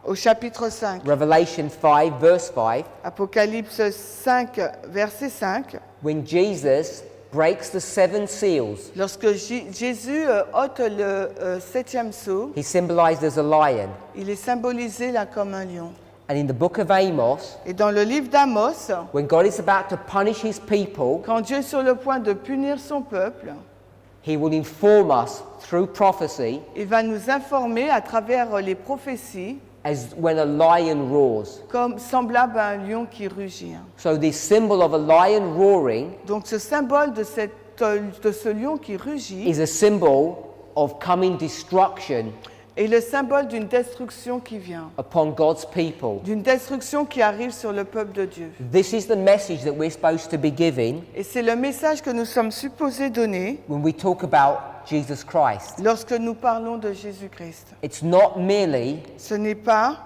Au chapitre 5, Revelation 5, verse 5, Apocalypse 5, verset 5, when Jesus breaks the 7 seals, lorsque Jésus ôte le 7e sceau, he's symbolized as a lion. il est symbolisé là comme un lion. And in the book of Amos, Et dans le livre d'Amos, when God is about to punish his people, quand Dieu est sur le point de punir son peuple, he will inform us through prophecy il va nous informer à travers les prophéties as when a lion roars. comme semblable à un lion qui rugit. So this symbol of a lion roaring Donc ce symbole de ce lion qui rugit is a symbol of coming destruction est le symbole d'une destruction qui vient, upon God's people. d'une destruction qui arrive sur le peuple de Dieu. This is the message that we're supposed to be giving Et c'est le message que nous sommes supposés donner when we talk about Jesus Christ. lorsque nous parlons de Jésus-Christ. It's not merely Ce n'est pas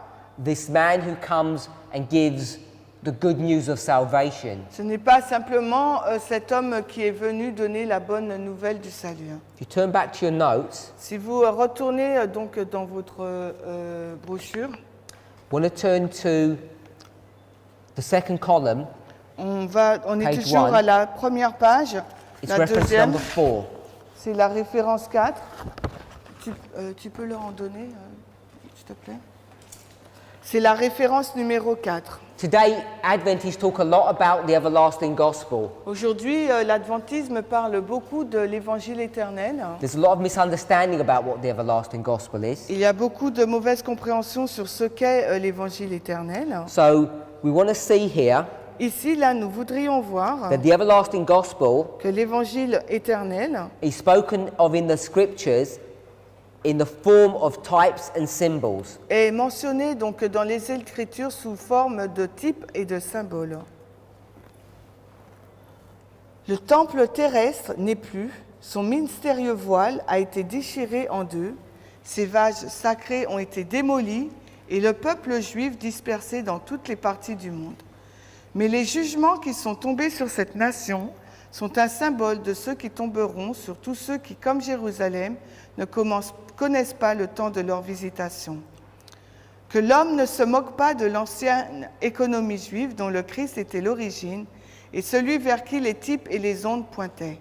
this man who comes and gives the good news of salvation. Ce n'est pas simplement cet homme qui est venu donner la bonne nouvelle du salut. If you turn back to your notes, Si vous retournez donc dans votre brochure, I want to turn to the second column. on est Page toujours one. à la première page. It's La reference deuxième, number 4. c'est la référence 4. Tu peux leur en donner, s'il te plaît? C'est la référence numéro 4. Today, Adventists talk a lot about the everlasting gospel. Aujourd'hui, l'adventisme parle beaucoup de l'évangile éternel. There's a lot of misunderstanding about what the everlasting gospel is. Il y a beaucoup de mauvaises compréhensions sur ce qu'est l'évangile éternel. So, we want to see here Ici, là, nous voudrions voir that the everlasting gospel que l'évangile éternel is spoken of in the scriptures in the form of types and symbols. est mentionné donc dans les Écritures sous forme de types et de symboles. Le temple terrestre n'est plus, son mystérieux voile a été déchiré en deux, ses vases sacrés ont été démolis et le peuple juif dispersé dans toutes les parties du monde. Mais les jugements qui sont tombés sur cette nation sont un symbole de ceux qui tomberont sur tous ceux qui, comme Jérusalem, ne connaissent pas le temps de leur visitation. Que l'homme ne se moque pas de l'ancienne économie juive dont le Christ était l'origine et celui vers qui les types et les ombres pointaient.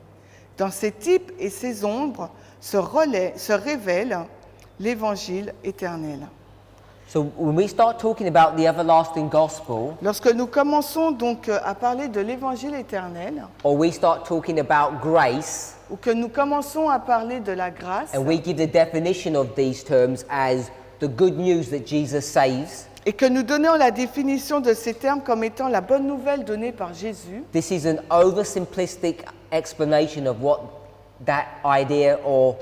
Dans ces types et ces ombres se révèle l'évangile éternel. So, when we start talking about the everlasting gospel, Lorsque nous commençons donc à parler de l'évangile éternel, or we start talking about grace, ou que nous commençons à parler de la grâce, and we give the definition of these terms as the good news that Jesus saves, et que nous donnons la définition de ces termes comme étant la bonne nouvelle donnée par Jésus, this is an oversimplistic explanation of what that idea or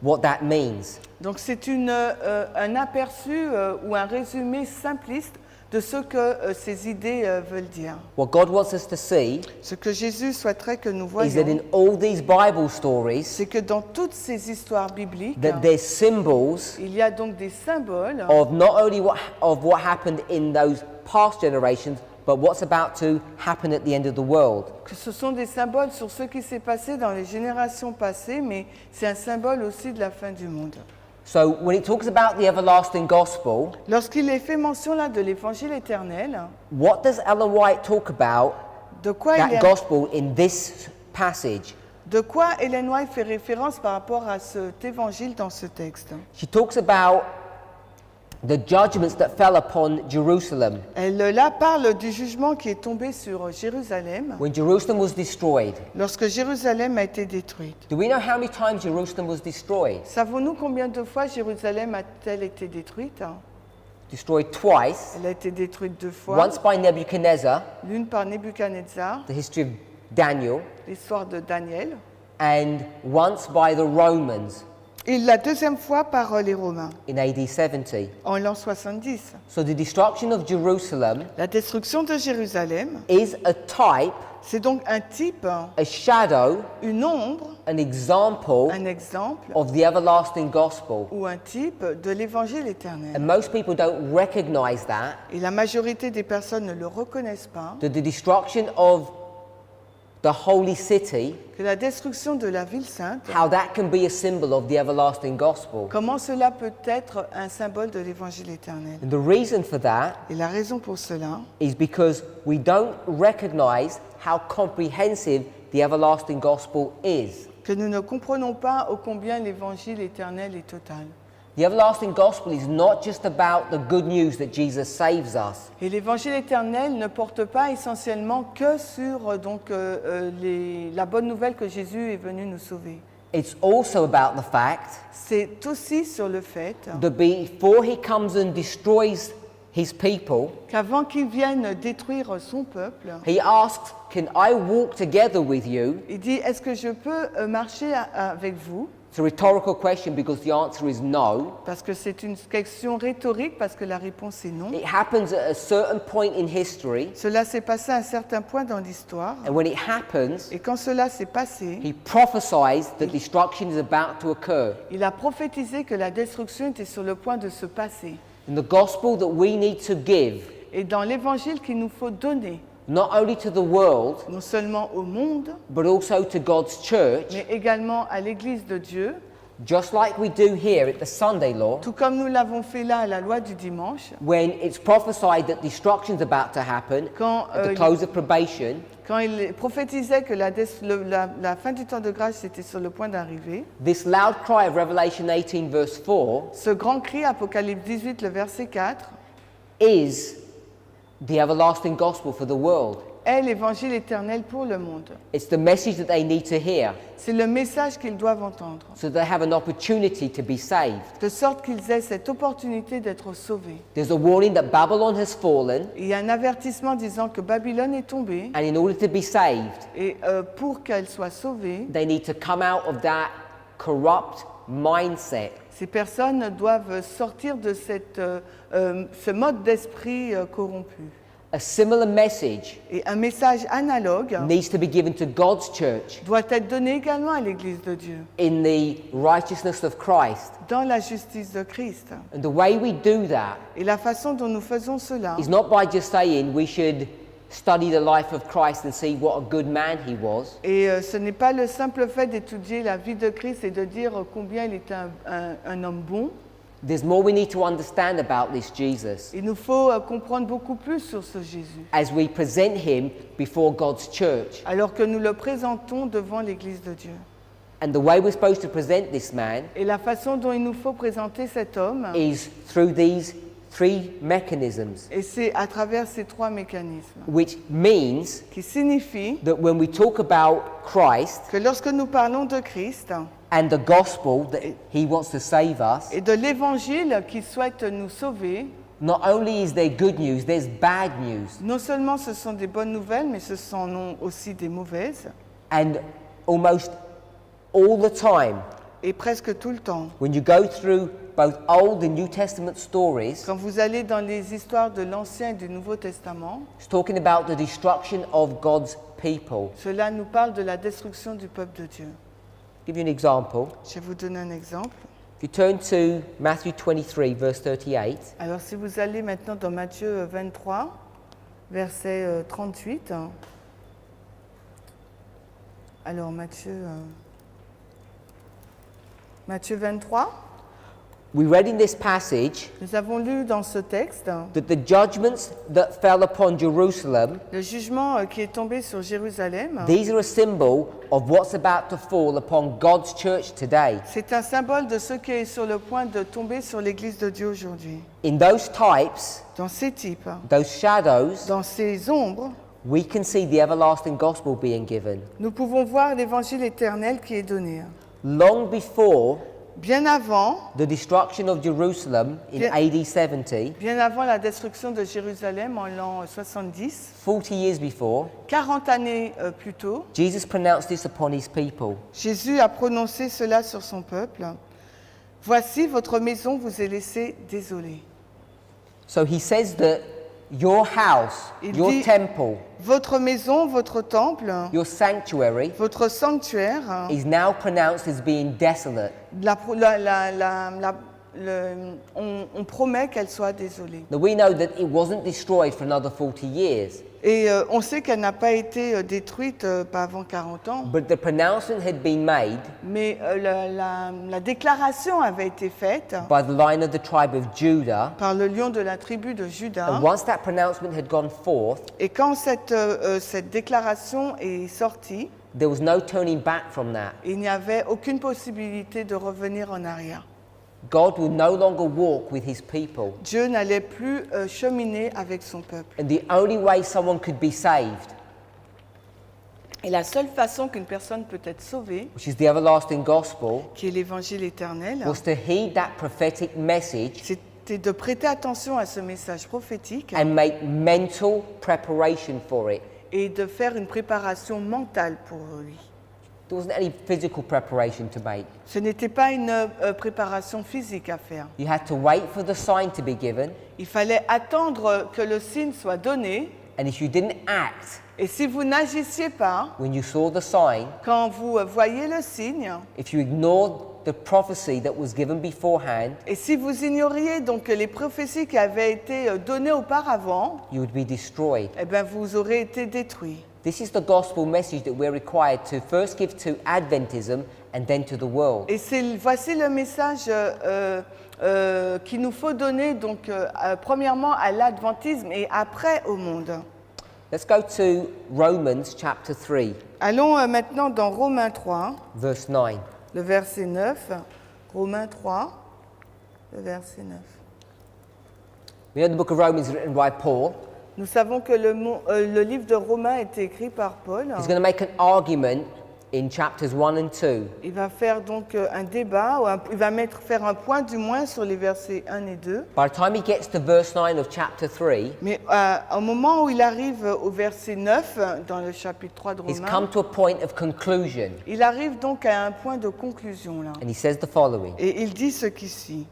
what that means. donc c'est un aperçu ou un résumé simpliste de ce que ces idées veulent dire. What God wants us to see Ce que Jésus souhaiterait que nous is that in voyions, all these Bible stories, c'est que dans toutes ces histoires bibliques, that there's symbols il y a donc des symboles of not only what happened in those past generations, but what's about to happen at the end of the world. que ce sont des symboles sur ce qui s'est passé dans les générations passées, mais c'est un symbole aussi de la fin du monde. So when it talks about the everlasting gospel, Lorsqu'il est fait mention là de l'évangile éternel, what does Ellen White talk about de quoi, that gospel in this passage? de quoi Ellen White fait référence par rapport à cet évangile dans ce texte? She talks about the judgments that fell upon Jerusalem Elle là parle du jugement qui est tombé sur Jérusalem when Jerusalem was destroyed. lorsque Jérusalem a été détruite. Do we know how many times Jerusalem was destroyed? Savons-nous combien de fois Jérusalem a-t-elle été détruite? Destroyed twice. Elle a été détruite 2 fois, Once by Nebuchadnezzar, l'une par Nebuchadnezzar, the history of Daniel, l'histoire de Daniel, and once by the Romans et la deuxième fois par les Romains, in AD 70. en l'an 70. So the destruction of Jerusalem La destruction de Jérusalem, is a type, c'est donc un type, a shadow, une ombre, an example un exemple of the everlasting gospel. ou un type de l'évangile éternel. And most people don't recognize that, Et la majorité des personnes ne le reconnaissent pas, that the destruction of the holy city, que la destruction de la ville sainte, how that can be a symbol of the everlasting gospel. comment cela peut être un symbole de l'évangile éternel. And the reason for that Et la raison pour cela, is because we don't recognize how comprehensive the everlasting gospel is. que nous ne comprenons pas ô combien l'évangile éternel est total. The everlasting gospel is not just about the good news that Jesus saves us. Et l'évangile éternel ne porte pas essentiellement que sur la bonne nouvelle que Jésus est venu nous sauver. It's also about the fact C'est aussi sur le fait that before he comes and destroys his people, qu'avant qu'il vienne détruire son peuple, he asks, "Can I walk together with you?" il dit, est-ce que je peux marcher avec vous? It's a rhetorical question because the answer is no. Parce que c'est une question rhétorique, parce que la réponse est non. It happens at a certain point in history, Cela s'est passé à un certain point dans l'histoire. and when it happens, Et quand cela s'est passé, he prophesies that destruction is about to occur. il a prophétisé que la destruction était sur le point de se passer. And the gospel that we need to give et dans l'évangile qu'il nous faut donner, not only to the world, non seulement au monde, but also to God's church, mais également à l'Église de Dieu, just like we do here at the Sunday law, tout comme nous l'avons fait là à la loi du dimanche, when it's prophesied that destruction's about to happen quand, at the close of probation. quand il prophétisait que la fin du temps de grâce était sur le point d'arriver. This loud cry of Revelation 18 verse 4 Ce grand cri, Apocalypse 18, le verset 4, is the everlasting gospel for the world. est l'évangile éternel pour le monde. It's the message that they need to hear C'est le message qu'ils doivent entendre, so they have an opportunity to be saved. de sorte qu'ils aient cette opportunité d'être sauvés. There's a warning that Babylon has fallen, Il y a un avertissement disant que Babylone est tombée, and in order to be saved, et pour qu'elle soit sauvée, they need to come out of that corrupt mindset. ces personnes doivent sortir de ce mode d'esprit corrompu. A similar message Et un message analogue needs to be given to God's church doit être donné également à l'Église de Dieu, in the righteousness of Christ. dans la justice de Christ. And the way we do that Et la façon dont nous faisons cela, is not by just saying we should study the life of Christ and see what a good man he was. et ce n'est pas le simple fait d'étudier la vie de Christ et de dire combien il était un homme bon. There's more we need to understand about this Jesus Il nous faut comprendre beaucoup plus sur ce Jésus, as we present him before God's church. alors que nous le présentons devant l'Église de Dieu. And the way we're supposed to present this man Et la façon dont il nous faut présenter cet homme, is through these three mechanisms, et c'est à travers ces trois mécanismes, which means qui signifie that when we talk about Christ que lorsque nous parlons de Christ and the gospel that he wants to save us, et de l'Évangile qui souhaite nous sauver, not only is there good news, there's bad news. non seulement ce sont des bonnes nouvelles, mais ce sont aussi des mauvaises. And almost all the time, Et presque tout le temps, when you go through both Old and New Testament stories, quand vous allez dans les histoires de l'Ancien et du Nouveau Testament, it's talking about the destruction of God's people. cela nous parle de la destruction du peuple de Dieu. Give you an example. Je vais vous donner un exemple. If you turn to Matthew 23, verse 38, Alors si vous allez maintenant dans Matthieu 23, verset 38. Alors Matthieu 23, we read in this passage nous avons lu dans ce texte that the judgments that fell upon Jerusalem, le jugement qui est tombé sur Jérusalem. these are a symbol of what's about to fall upon God's church today. C'est un symbole de ce qui est sur le point de tomber sur l'Église de Dieu aujourd'hui. In those types, Dans ces types, those shadows, dans ces ombres, we can see the everlasting gospel being given. nous pouvons voir l'évangile éternel qui est donné. Long before Bien avant, the destruction of Jerusalem in Bien- AD 70, bien avant la destruction de Jérusalem en l'an 70, 40 years before, 40 années plus tôt, Jesus pronounced this upon his people. Jésus a prononcé cela sur son peuple. Voici, votre maison vous est laissée désolée. So he says that your house, Il your dit- temple, Votre maison, votre temple, your sanctuary votre sanctuaire, is now pronounced as being desolate. on promet qu'elle soit désolée. Now we know that it wasn't destroyed for another 40 years, Et on sait qu'elle n'a pas été détruite pas avant 40 ans, but the pronouncement had been made mais la déclaration avait été faite by the line of the tribe of Judah. par le lion de la tribu de Juda. And once that pronouncement had gone forth, Et quand cette déclaration est sortie, there was no turning back from that. il n'y avait aucune possibilité de revenir en arrière. God would no longer walk with his people. Dieu n'allait plus cheminer avec son peuple. And the only way someone could be saved, Et la seule façon qu'une personne peut être sauvée, which is the everlasting gospel, qui est l'évangile éternel, was to heed that prophetic message c'était de prêter attention à ce message prophétique and make mental preparation for it. et de faire une préparation mentale pour lui. There wasn't any physical preparation to make. Ce n'était pas une préparation physique à faire. You had to wait for the sign to be given, Il fallait attendre que le signe soit donné, and if you didn't act et si vous n'agissiez pas, when you saw the sign, quand vous voyez le signe, if you ignored the prophecy that was given beforehand, Et si vous ignoriez donc les prophéties qui avaient été données auparavant, you would be destroyed. eh bien vous aurez été détruits. This is the gospel message that we're required to first give to Adventism and then to the world. Et voici le message qu'il nous faut donner donc premièrement à l'adventisme et après au monde. Let's go to Romans chapter 3, Allons maintenant dans Romains 3, verse 9. le verset 9. Romains 3, le verset 9. We know the book of Romans is written by Paul. Nous savons que le livre de Romains a été écrit par Paul. He's going to make an argument in chapters 1 and 2. Il va faire donc un débat, il va faire un point du moins sur les versets 1 et 2. By the time he gets to verse 9 of chapter 3, Mais au moment où il arrive au verset 9, dans le chapitre 3 de he's Romains, come to a point of conclusion. il arrive donc à un point de conclusion là. And he says the following. Et il dit ce qui suit.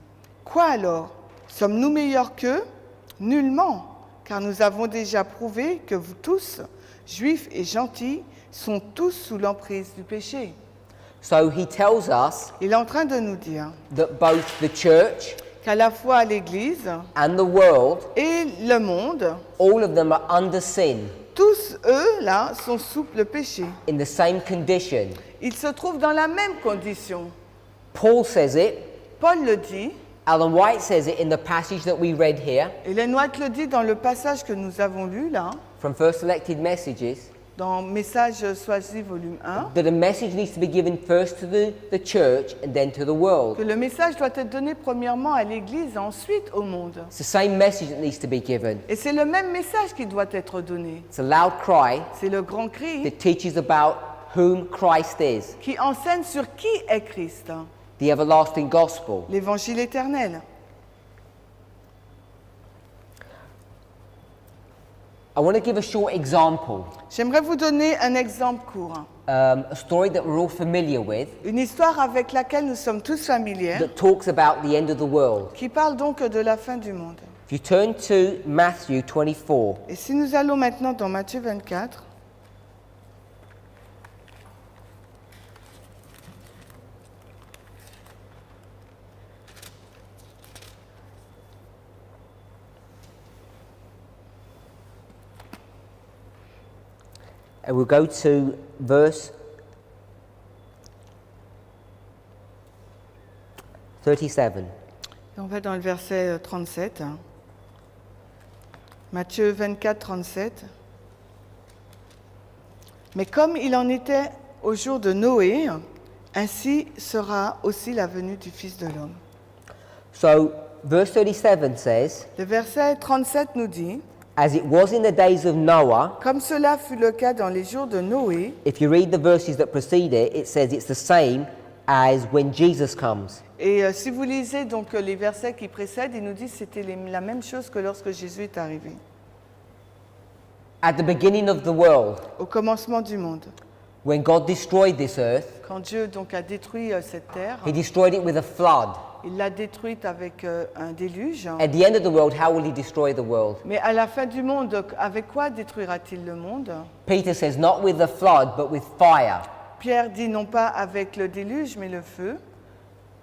Quoi alors? Sommes-nous meilleurs qu'eux? Nullement, car nous avons déjà prouvé que vous tous, juifs et gentils, sont tous sous l'emprise du péché. So he tells us Il est en train de nous dire that both the church qu'à la fois l'Église and the world, et le monde, all of them are under sin, tous eux là sont sous le péché. in the same condition. Ils se trouvent dans la même condition. Paul says it, Paul le dit, Ellen White says it in the passage that we read here Ellen White le dit dans le passage que nous avons lu là, from First Selected Messages, dans Message choisi volume 1, that a message needs to be given first to the church and then to the world. que le message doit être donné premièrement à l'Église et ensuite au monde. It's the same message that needs to be given. Et c'est le même message qui doit être donné. It's a loud cry C'est le grand cri that teaches about whom Christ is, qui enseigne sur qui est Christ, the everlasting gospel. l'évangile éternel. I want to give a short example, J'aimerais vous donner un exemple court. a story that we're all familiar with, Une histoire avec laquelle nous sommes tous familiers, that talks about the end of the world. qui parle donc de la fin du monde. If you turn to Matthew 24, Et si nous allons maintenant dans Matthieu 24, and we'll go to verse 37. et on va dans le verset 37. Matthieu 24, 37. Mais comme il en était au jour de Noé, ainsi sera aussi la venue du Fils de l'homme. So, verse 37 says, Le verset 37 nous dit, as it was in the days of Noah, comme cela fut le cas dans les jours de Noé, if you read the verses that precede it, it says it's the same as when Jesus comes. et si vous lisez donc les versets qui précèdent, il nous dit que c'était la même chose que lorsque Jésus est arrivé, At the beginning of the world, au commencement du monde. when God destroyed this earth, Quand Dieu donc a détruit cette terre, He destroyed it with a flood. il l'a détruite avec un déluge. At the end of the world, how will He destroy the world? Mais à la fin du monde, avec quoi détruira-t-il le monde? Peter says, not with a flood, but with fire. Pierre dit non pas avec le déluge, mais le feu.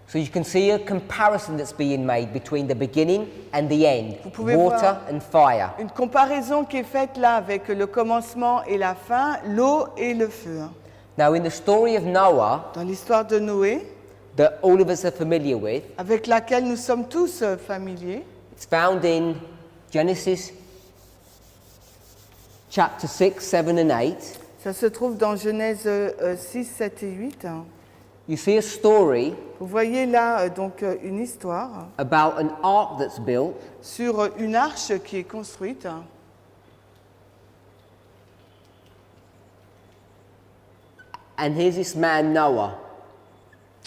So you can see a comparison that's being made between the beginning and the end. Vous pouvez Water voir and fire. une comparaison qui est faite là avec le commencement et la fin, l'eau et le feu. Now, in the story of Noah, Dans l'histoire de Noé, that all of us are familiar with, avec laquelle nous sommes tous familiers, it's found in Genesis chapter 6, 7, and 8. ça se trouve dans Genèse 6, 7 et 8. You see a story Vous voyez là donc une histoire about an ark that's built, sur une arche qui est construite. and here's this man Noah.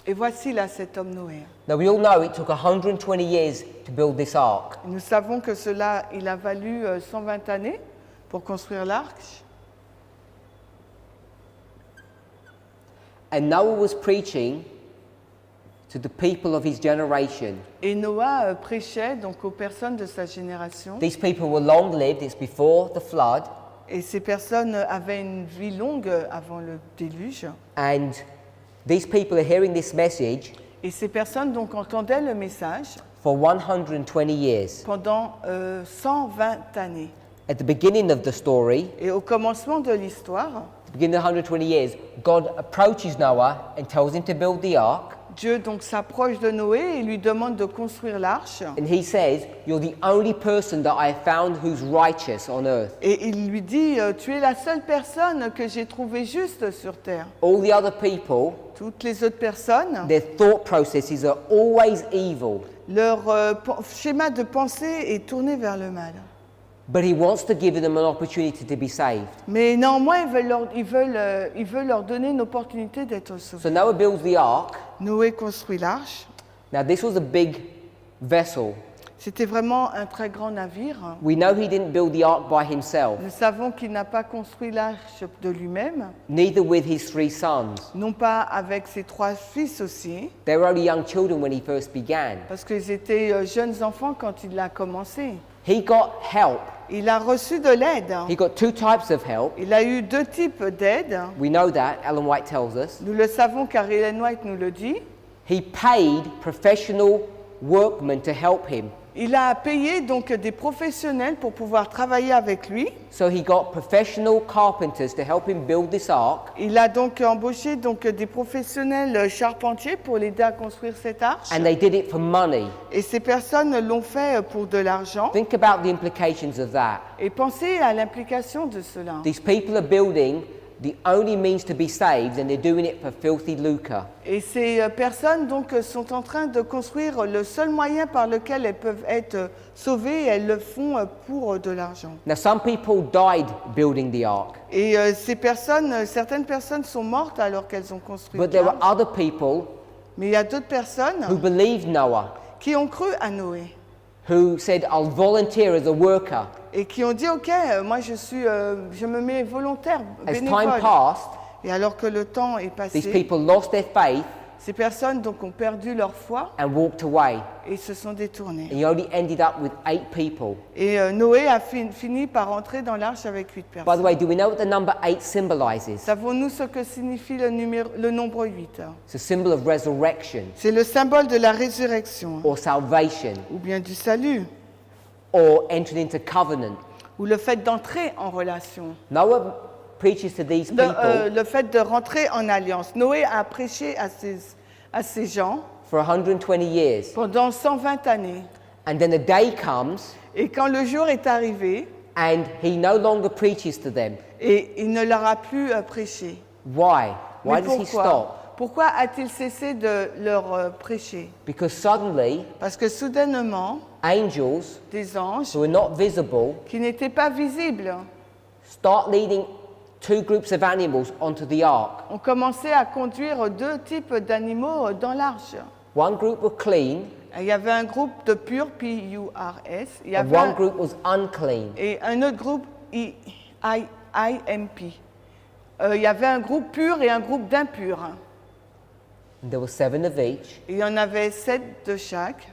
Et voici là cet homme Noé. Now, we all know it took 120 years to build this ark. Nous savons que cela, il a valu 120 années pour construire l'arche. And Noah was preaching to the people of his generation. Et Noah prêchait donc aux personnes de sa génération. These people were long lived, it's before the flood, Et ces personnes avaient une vie longue avant le déluge. and these people are hearing this message, Et ces personnes donc entendaient le message for 120 years. pendant 120 années. At the beginning of the story, Et au commencement de l'histoire, the beginning of 120 years, God approaches Noah and tells him to build the ark. Dieu donc s'approche de Noé et lui demande de construire l'arche. And he says, "You're the only person that I have found who's righteous on earth. Et il lui dit, tu es la seule personne que j'ai trouvée juste sur terre. All the other people, Toutes les autres personnes, their thought processes are always evil. leur schéma de pensée est tourné vers le mal. But he wants to give them an opportunity to be saved." Mais néanmoins, il veut leur donner une opportunité d'être So sauvés. Noah builds the ark. Noé construit l'arche. Now this was a big vessel. C'était vraiment un très grand navire. We know he didn't build the ark by himself, Nous savons qu'il n'a pas construit l'arche de lui-même, neither with his 3 sons. non pas avec ses 3 fils aussi, They were only young children when he first began. parce qu'ils étaient jeunes enfants quand il a commencé. He got help. Il a reçu de l'aide. He got 2 types of help. Il a eu 2 types d'aide. We know that, Ellen White tells us. Nous le savons car Ellen White nous le dit. He paid professional workmen to help him. Il a payé donc des professionnels pour pouvoir travailler avec lui. So he got professional carpenters to help him build this ark. Il a donc embauché donc des professionnels charpentiers pour l'aider à construire cette arche. And they did it for money. Et ces personnes l'ont fait pour de l'argent. Think about the implications of that. Et pensez à l'implication de cela. These people are building the only means to be saved, and they're doing it for filthy lucre. Et ces personnes donc sont en train de construire le seul moyen par lequel elles peuvent être sauvées. Et elles le font pour de l'argent. Now, some people died building the ark, Et certaines personnes sont mortes alors qu'elles ont construit but there were l'arche. other people Mais il y a d'autres personnes who believed Noah, qui ont cru à Noé who said, "I'll volunteer as a worker." et qui ont dit ok, moi je me mets volontaire, As time bénévole. passed, Et alors que le temps est these passé, people lost their faith ces personnes donc ont perdu leur foi and walked away, et se sont détournées. and you only ended up with 8 people. Et Noé a fini par entrer dans l'arche avec 8 By the personnes. way, do we know what the number 8 symbolizes? Savons-nous ce que signifie le nombre 8? It's a symbol of resurrection C'est le symbole de la résurrection or salvation ou bien du salut or entering into covenant. ou le fait d'entrer en relation. Noah preaches to these people Le fait de rentrer en alliance. Noé a prêché à ces gens for 120 years. pendant 120 années. And then a day comes Et quand le jour est arrivé, and he no longer preaches to them. et il ne leur a plus prêché. Why? Why Mais does he stop? Pourquoi a-t-il cessé de leur prêcher? Because suddenly, Parce que soudainement, angels des anges who are not visible qui n'étaient pas visibles start leading 2 groups of animals onto the ark. ont commencé à conduire 2 types d'animaux dans l'arche. One group were clean Il y avait un groupe de pur, P-U-R-S, il y and avait one group was unclean. et un autre groupe, I-M-P. Il y avait un groupe pur et un groupe d'impurs. And there were 7 of each. Il y en avait 7 de chaque.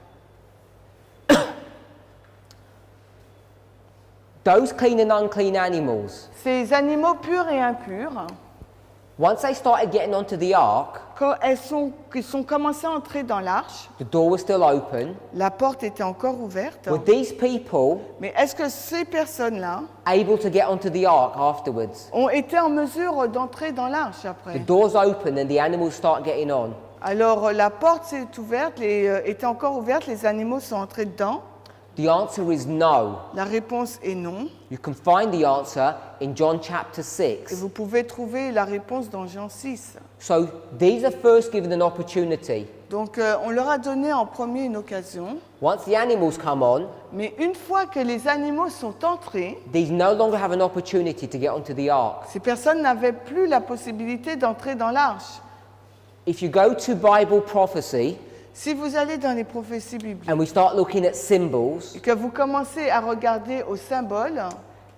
Those clean and unclean animals, Ces animaux purs et impurs, once they started getting onto the ark, quand ils sont commencés à entrer dans l'arche, the door was still open. la porte était encore ouverte. Were these people Mais est-ce que ces personnes-là able to get onto the ark afterwards? ont été en mesure d'entrer dans l'arche The après? door's open and the animals start getting on. Alors la porte s'est ouverte, était encore ouverte, les animaux sont entrés dedans. The answer is no. La réponse est non. You can find the answer in John chapter Et 6. vous pouvez trouver la réponse dans Jean 6. So these are first given an opportunity. Donc on leur a donné en premier une occasion. Once the animals come on, Mais une fois que les animaux sont entrés, these no longer have an opportunity to get onto the ark. ces personnes n'avaient plus la possibilité d'entrer dans l'arche. If you go to Bible prophecy Si vous allez dans les prophéties bibliques and we start looking at symbols, et que vous commencez à regarder aux symboles,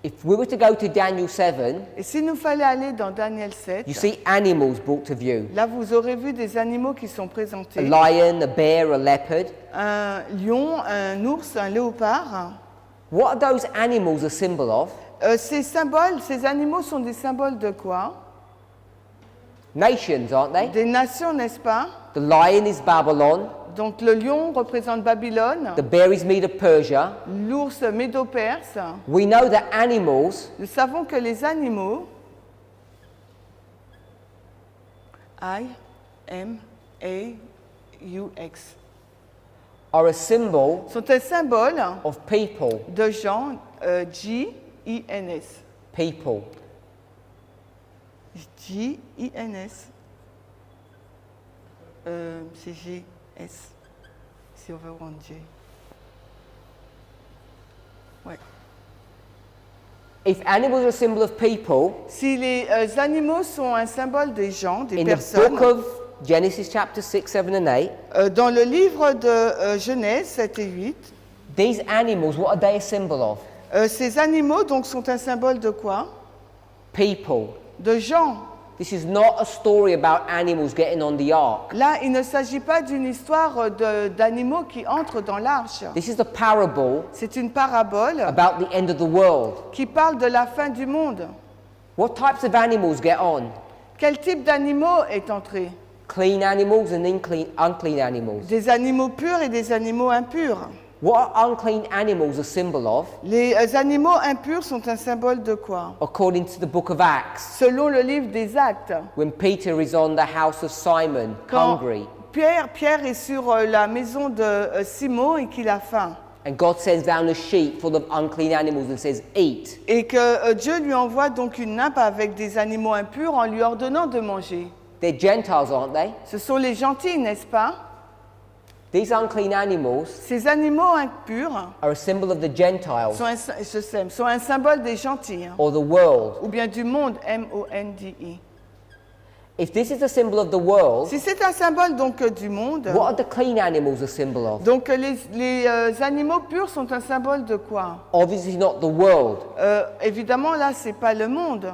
if we were to go to Daniel 7, et s'il nous fallait aller dans Daniel 7, you see animals brought to view. là vous aurez vu des animaux qui sont A présentés. lion, a bear, a leopard. Un lion, un ours, un léopard. What are those animals a symbol of? Ces animaux sont des symboles de quoi? nations, aren't they? des nations, n'est-ce pas? The lion is Babylon, Donc le lion représente Babylone, the bear is Medo Persia. l'ours médo-perse. We know that animals Nous savons que les animaux, I-M-A-U-X, are a symbol sont un symbole of people. de gens, J-I-N-S. People. J-I-N-S. C'est G-S. Si on veut rendre J. Ouais. If animals are a symbol of people, Si les animaux sont un symbole des gens, des in the personnes, book of Genesis chapter 6, 7 and 8, dans le livre de Genèse 7 et 8, these animals, what are they a symbol of? ces animaux donc sont un symbole de quoi? People. De gens. This is not a story about animals getting on the ark. Là, il ne s'agit pas d'une histoire d'animaux qui entrent dans l'arche. This is the parable C'est une parabole about the end of the world. qui parle de la fin du monde. What types of animals get on? Quel type d'animaux est entré? Clean animals and unclean animals. Des animaux purs et des animaux impurs. What are unclean animals a symbol of? Les animaux impurs sont un symbole de quoi? According to the book of Acts, Selon le livre des Actes, when Peter is on the house of Simon, quand hungry, Pierre est sur la maison de Simon et qu'il a faim, and God sends down a sheet full of unclean animals and says, eat. et que Dieu lui envoie donc une nappe avec des animaux impurs en lui ordonnant de manger. They're Gentiles, aren't they? Ce sont les gentils, n'est-ce pas? These unclean animals Ces animaux impurs are a symbol of the Gentiles sont un symbole des gentils, hein, or the world. ou bien du monde, M-O-N-D-I. If this is a symbol of the world, Si c'est un symbole donc du monde, what are the clean animals a symbol of? donc les animaux purs sont un symbole de quoi? Obviously not the world. Évidemment, là, c'est pas le monde.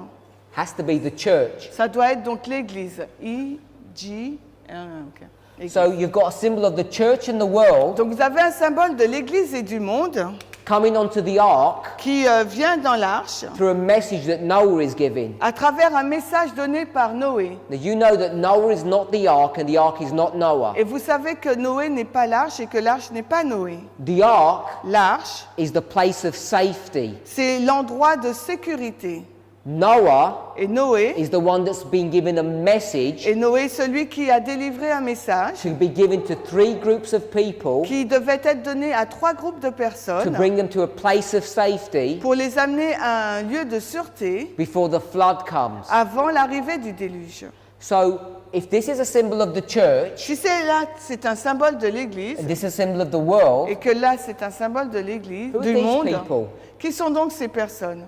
Has to be the church. Ça doit être donc l'Église. I-G... ok. Église. So you've got a symbol of the church and the world Donc vous avez un symbole de l'Église et du monde coming onto the ark qui vient dans l'arche through a message that Noah is giving. à travers un message donné par Noé. Now you know that Noah is not the ark and the ark is not Noah. Et vous savez que Noé n'est pas l'arche et que l'arche n'est pas Noé. The ark L'arche, is the place of safety. c'est l'endroit de sécurité. Noah Et Noé, is the one that's been given a message et Noé, celui qui a délivré un message to be given to 3 groups of people qui devait être donné à 3 groupes de to personnes bring them to a place of safety pour les amener à un lieu de sûreté before the flood comes. avant l'arrivée du déluge. So if this is a symbol of the church Si c'est là, c'est un symbole de l'Église, and this is a symbol of the world, et que là, c'est un symbole de l'Église, who are du these monde, people? qui sont donc ces personnes?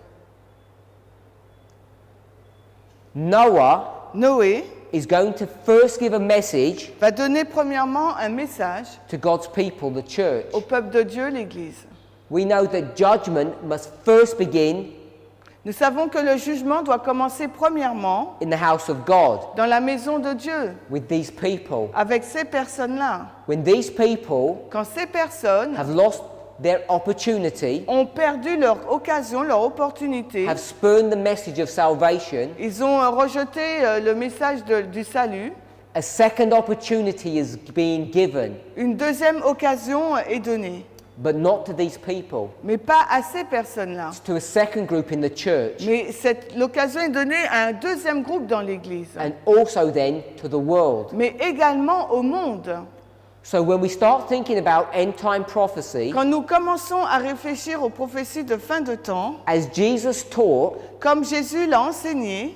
Noah Noé is going to first give a message va donner premièrement un message to God's people, the church. au peuple de Dieu, l'Église. We know that judgment must first begin Nous savons que le jugement doit commencer premièrement in the house of God dans la maison de Dieu, with these people. avec ces personnes-là. When these people Quand ces personnes have lost their opportunity, ont perdu leur occasion, leur opportunité, have spurned the message of salvation, ils ont rejeté le message du salut, a second opportunity is being given, une deuxième occasion est donnée, but not to these people. mais pas à ces personnes-là. It's to a second group in the church, Mais l'occasion est donnée à un deuxième groupe dans l'Église, and also then to the world. mais également au monde. So when we start thinking about end time prophecy, Quand nous commençons à réfléchir aux prophéties de fin de temps, as Jesus taught, comme Jésus l'a enseigné,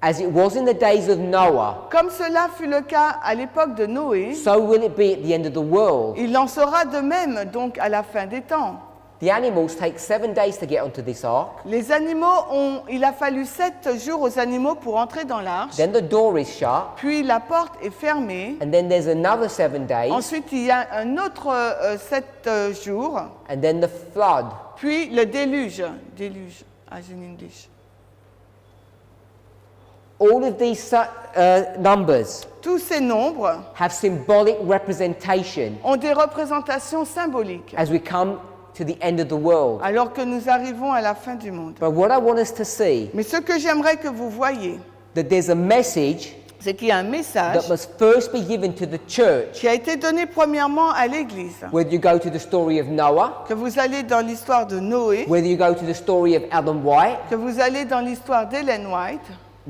as it was in the days of Noah, comme cela fut le cas à l'époque de Noé, so will it be at the end of the world. il en sera de même donc à la fin des temps. The animals take 7 days to get onto this ark. Les animaux il a fallu 7 jours aux animaux pour entrer dans l'arche, Then the door is shut, puis la porte est fermée, and then there's another 7 days, ensuite il y a un autre 7 jours, and then the flood. puis le déluge, as in English. All of these numbers Tous ces nombres have symbolic representation ont des représentations symboliques, as we come to the end of the world. alors que nous arrivons à la fin du monde. But what I want us to see, Mais ce que j'aimerais que vous voyiez, that there's a message c'est qu'il y a un message that must first be given to the church. qui a été donné premièrement à l'Église. Whether you go to the story of Noah, Que vous allez dans l'histoire de Noé, whether you go to the story of Adam White, que vous allez dans l'histoire d'Ellen White,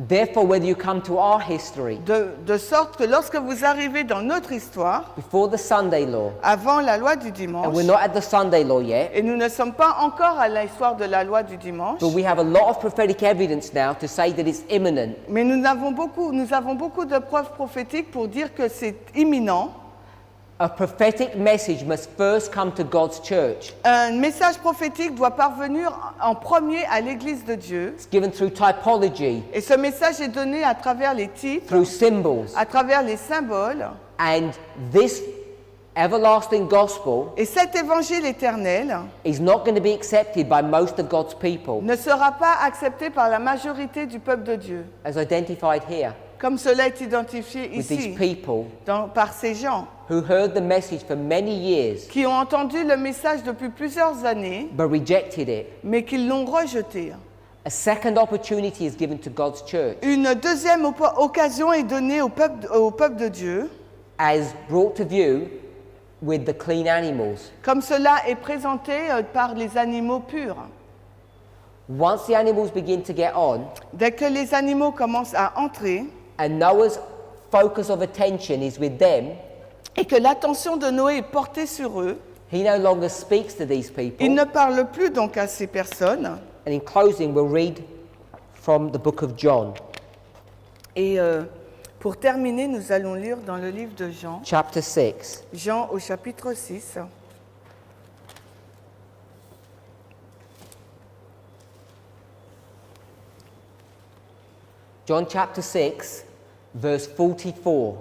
therefore whether you come to our history, de sorte que lorsque vous arrivez dans notre histoire, before the Sunday law, avant la loi du and dimanche, we're not at the Sunday law yet, et nous ne sommes pas encore à l'histoire de la loi du dimanche, but we have a lot of prophetic evidence now to say that it's imminent. mais nous avons beaucoup de preuves prophétiques pour dire que c'est imminent. A prophetic message must first come to God's church. Un message prophétique doit parvenir en premier à l'Église de Dieu. It's given through typology, Et ce message est donné à travers les types, through symbols, à travers les symboles. and this everlasting gospel Et cet évangile éternel is not going to be accepted by most of God's people, ne sera pas accepté par la majorité du peuple de Dieu, as identified here, comme cela est identifié with these ici people par ces gens who heard the message for many years qui ont entendu le message depuis plusieurs années, but rejected it. mais qui l'ont rejeté. A second opportunity is given to God's church, Une deuxième occasion est donnée au peuple de Dieu, as brought to view with the clean animals. comme cela est présenté par les animaux purs. Once the animals begin to get on, Dès que les animaux commencent à entrer and Noah's focus of attention is with them, et que l'attention de Noé est portée sur eux, he no longer speaks to these people. il ne parle plus donc à ces personnes. And in closing, we'll read from the book of John, Et pour terminer, nous allons lire dans le livre de Jean, chapter 6. Jean au chapitre 6. John chapter 6, verse 44.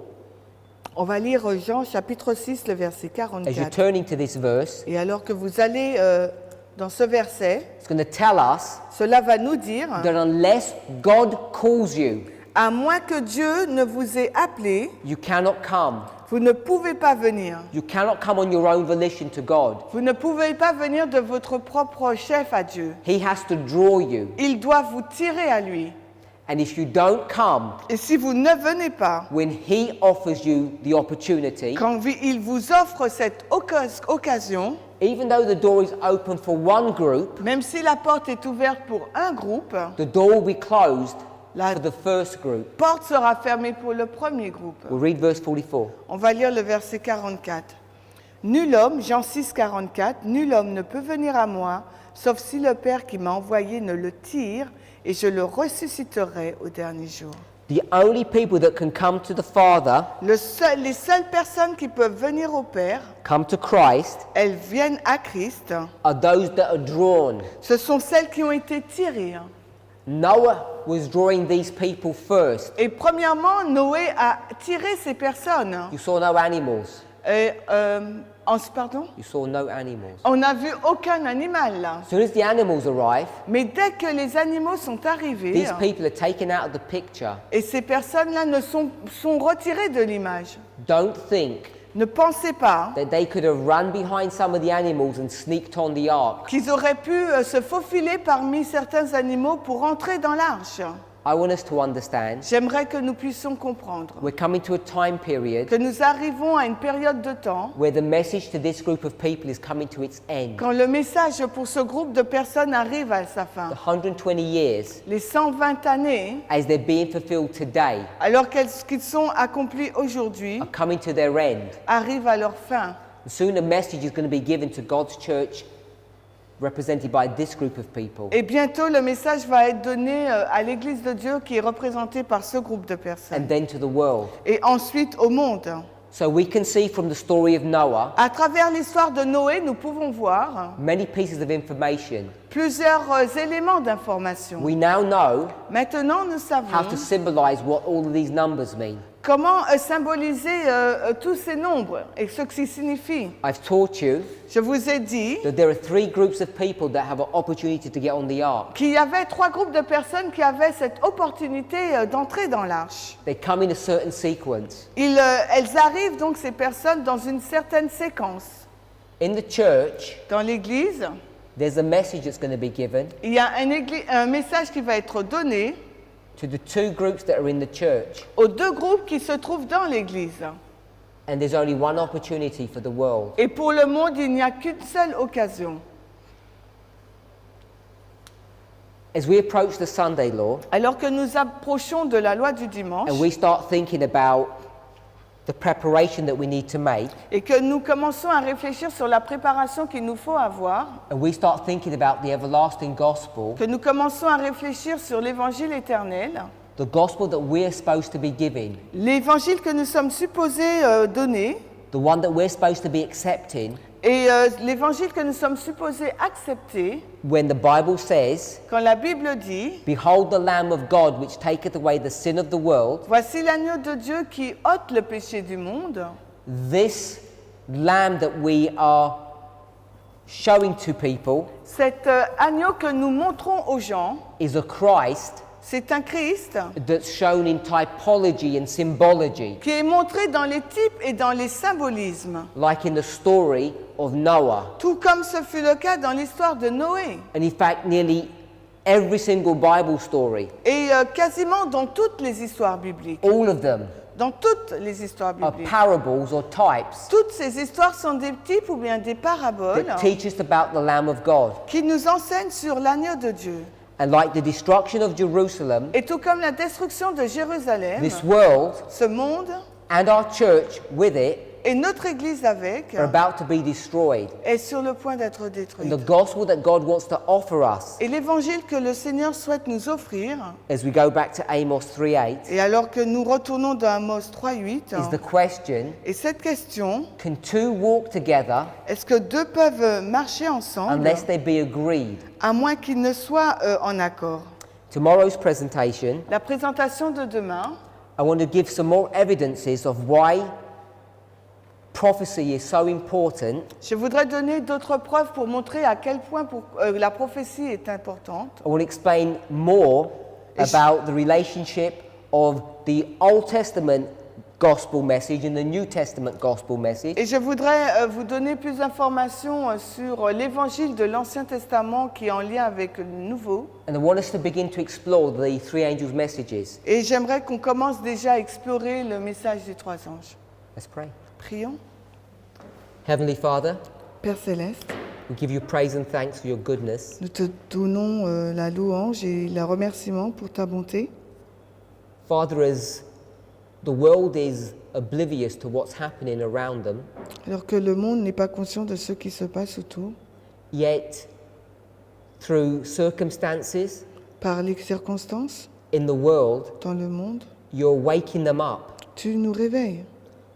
On va lire Jean chapitre 6, le verset As you're 44. turning to this verse, Et alors que vous allez dans ce verset, it's going to tell us cela va nous dire, that unless God calls you, à moins que Dieu ne vous ait appelé, you cannot come. vous ne pouvez pas venir. You cannot come on your own volition to God. Vous ne pouvez pas venir de votre propre chef à Dieu. He has to draw you. Il doit vous tirer à lui. And if you don't come, Et si vous ne venez pas, when He offers you the opportunity, quand il vous offre cette occasion, even though the door is open for one group, même si la porte est ouverte pour un groupe, the door will be closed la for the first group. porte sera fermée pour le premier groupe. We'll read verse 44. On va lire le verset 44. Nul homme, Jean 6, 44, nul homme ne peut venir à moi, sauf si le Père qui m'a envoyé ne le tire, et je le ressusciterai au dernier jour. The only people that can come to the Father, Les seules personnes qui peuvent venir au Père, come to Christ, elles viennent à Christ. are those that are drawn. Ce sont celles qui ont été tirées. Noah was drawing these people first. Et premièrement, Noé a tiré ces personnes. You saw no animals. Et, pardon? You saw no animals. On n'a vu aucun animal là. As soon as the animals arrive, Mais dès que les animaux sont arrivés, these people are taken out of the picture. et ces personnes-là sont retirées de l'image. Don't think Ne pensez pas that they could have run behind some of the animals and sneaked on the ark. qu'ils auraient pu se faufiler parmi certains animaux pour entrer dans l'arche. I want us to understand J'aimerais que nous puissions comprendre we're coming to a time period que nous arrivons à une période de temps where the message to this group of people is coming to its end. quand le message pour ce groupe de personnes arrive à sa fin. The 120 years, Les 120 années, as they're being fulfilled today, alors qu'ils sont accomplis aujourd'hui, are coming to their end. arrivent à leur fin. Soon a message is going to be given to God's church represented by this group of people. Et bientôt, le message va être donné à l'Église de Dieu qui est représentée par ce groupe de personnes. And then to the world. Et ensuite au monde. So we can see from the story of Noah À travers l'histoire de Noé, nous pouvons voir many pieces of information. plusieurs éléments d'information. We now know Maintenant, nous how savons to symbolize what all of these numbers mean. comment symboliser tous ces nombres et ce que ça signifie. I've taught you Je vous ai dit that there are three groups of people that have an opportunity to get on the ark. qu'il y avait 3 groupes de personnes qui avaient cette opportunité d'entrer dans l'arche. They come in a certain sequence. Elles arrivent donc, ces personnes, dans une certaine séquence. In the church, Dans l'Église, there's a message that's going to be given il y a un message qui va être donné to the two groups that are in the church. aux deux groupes qui se trouvent dans l'Église. And there's only one opportunity for the world. Et pour le monde, il n'y a qu'une seule occasion. As we approach the Sunday law Alors que nous approchons de la loi du dimanche and we start thinking about the preparation that we need to make, et que nous commençons à réfléchir sur la préparation qu'il nous faut avoir, and we start thinking about the everlasting gospel, que nous commençons à réfléchir sur l'évangile éternel, the gospel that we're supposed to be giving, l'évangile que nous sommes supposés donner the one that we're supposed to be accepting, et l'évangile que nous sommes supposés accepter, when the Bible says, quand la Bible dit "Behold the Lamb of God which taketh away the sin of the world," « Voici l'agneau de Dieu qui ôte le péché du monde », this lamb that we are showing to people cet agneau que nous montrons aux gens, is a Christ c'est un Christ that's shown in typology and symbology, qui est montré dans les types et dans les symbolismes, like in the story of Noah. tout comme ce fut le cas dans l'histoire de Noé. And in fact, nearly every single Bible story, Et quasiment dans toutes les histoires bibliques, all of them, dans toutes les histoires are bibliques, parables or types toutes ces histoires sont des types ou bien des paraboles that teach us about the Lamb of God. qui nous enseignent sur l'agneau de Dieu. And like the destruction of Jerusalem, Et tout comme la destruction de Jérusalem, this world ce monde and our church with it et notre Église avec are about to be destroyed. est sur le point d'être And détruite. the gospel that God wants to offer us, Et l'évangile que le Seigneur souhaite nous offrir, as we go back to Amos 3:8, et alors que nous retournons dans Amos 3:8, is the question, et cette question, can two walk together est-ce que deux peuvent marcher ensemble unless they be agreed? à moins qu'ils ne soient en accord? Tomorrow's presentation, La présentation de demain, I want to give some more evidences of why prophecy is so important. je voudrais donner d'autres preuves pour montrer à quel point la prophétie est importante. I want to explain more about the relationship of the Old Testament gospel message and the New Testament gospel message. Et je voudrais vous donner plus d'informations sur l'évangile de l'Ancien Testament qui est en lien avec le Nouveau. And I want us to begin to explore the three angels' messages. Et j'aimerais qu'on commence déjà à explorer le message des trois anges. Let's pray. Prions. Heavenly Father, Père Céleste, we give you praise and thanks for your goodness. nous te donnons la louange et le remerciement pour ta bonté. Father, as the world is oblivious to what's happening around them, Alors que le monde n'est pas conscient de ce qui se passe autour, yet through circumstances par les circonstances in the world, dans le monde, you're waking them up. tu nous réveilles.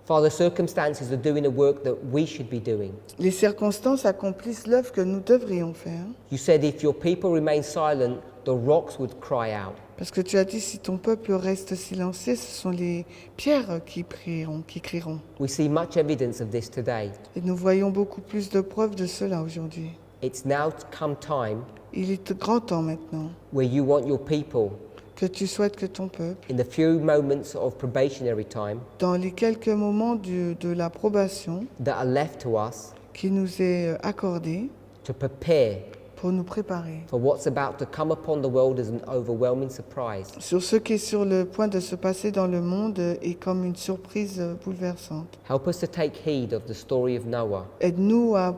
Father, circumstances are doing a work that we should be doing. Les circonstances accomplissent l'œuvre que nous devrions faire. You said if your people remain silent, the rocks would cry out. Parce que tu as dit, si ton peuple reste silencieux, ce sont les pierres qui crieront. We see much evidence of this today. Et nous voyons beaucoup plus de preuves de cela aujourd'hui. It's now come time Il est grand temps maintenant where you want your people, que tu souhaites que ton peuple, in the few moments of probationary time dans les quelques moments de l'approbation that are left to us, qui nous est accordée, to prepare pour nous préparer for what's about to come upon the world as an overwhelming surprise. sur ce qui est sur le point de se passer dans le monde et comme une surprise bouleversante. Help us to take heed of the story of Noah. Aide-nous à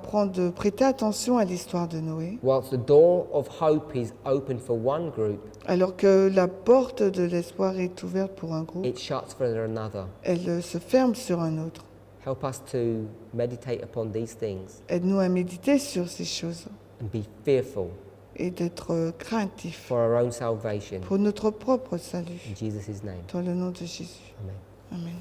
prêter attention à l'histoire de Noé, Whilst the door of hope is open for one group, alors que la porte de l'espoir est ouverte pour un groupe, it shuts for another. elle se ferme sur un autre. Help us to meditate upon these things Aide-nous à méditer sur ces choses and be fearful et d'être craintifs for our own salvation. pour notre propre salut. In Jesus' name, Dans le nom de Jésus. amen. Amen.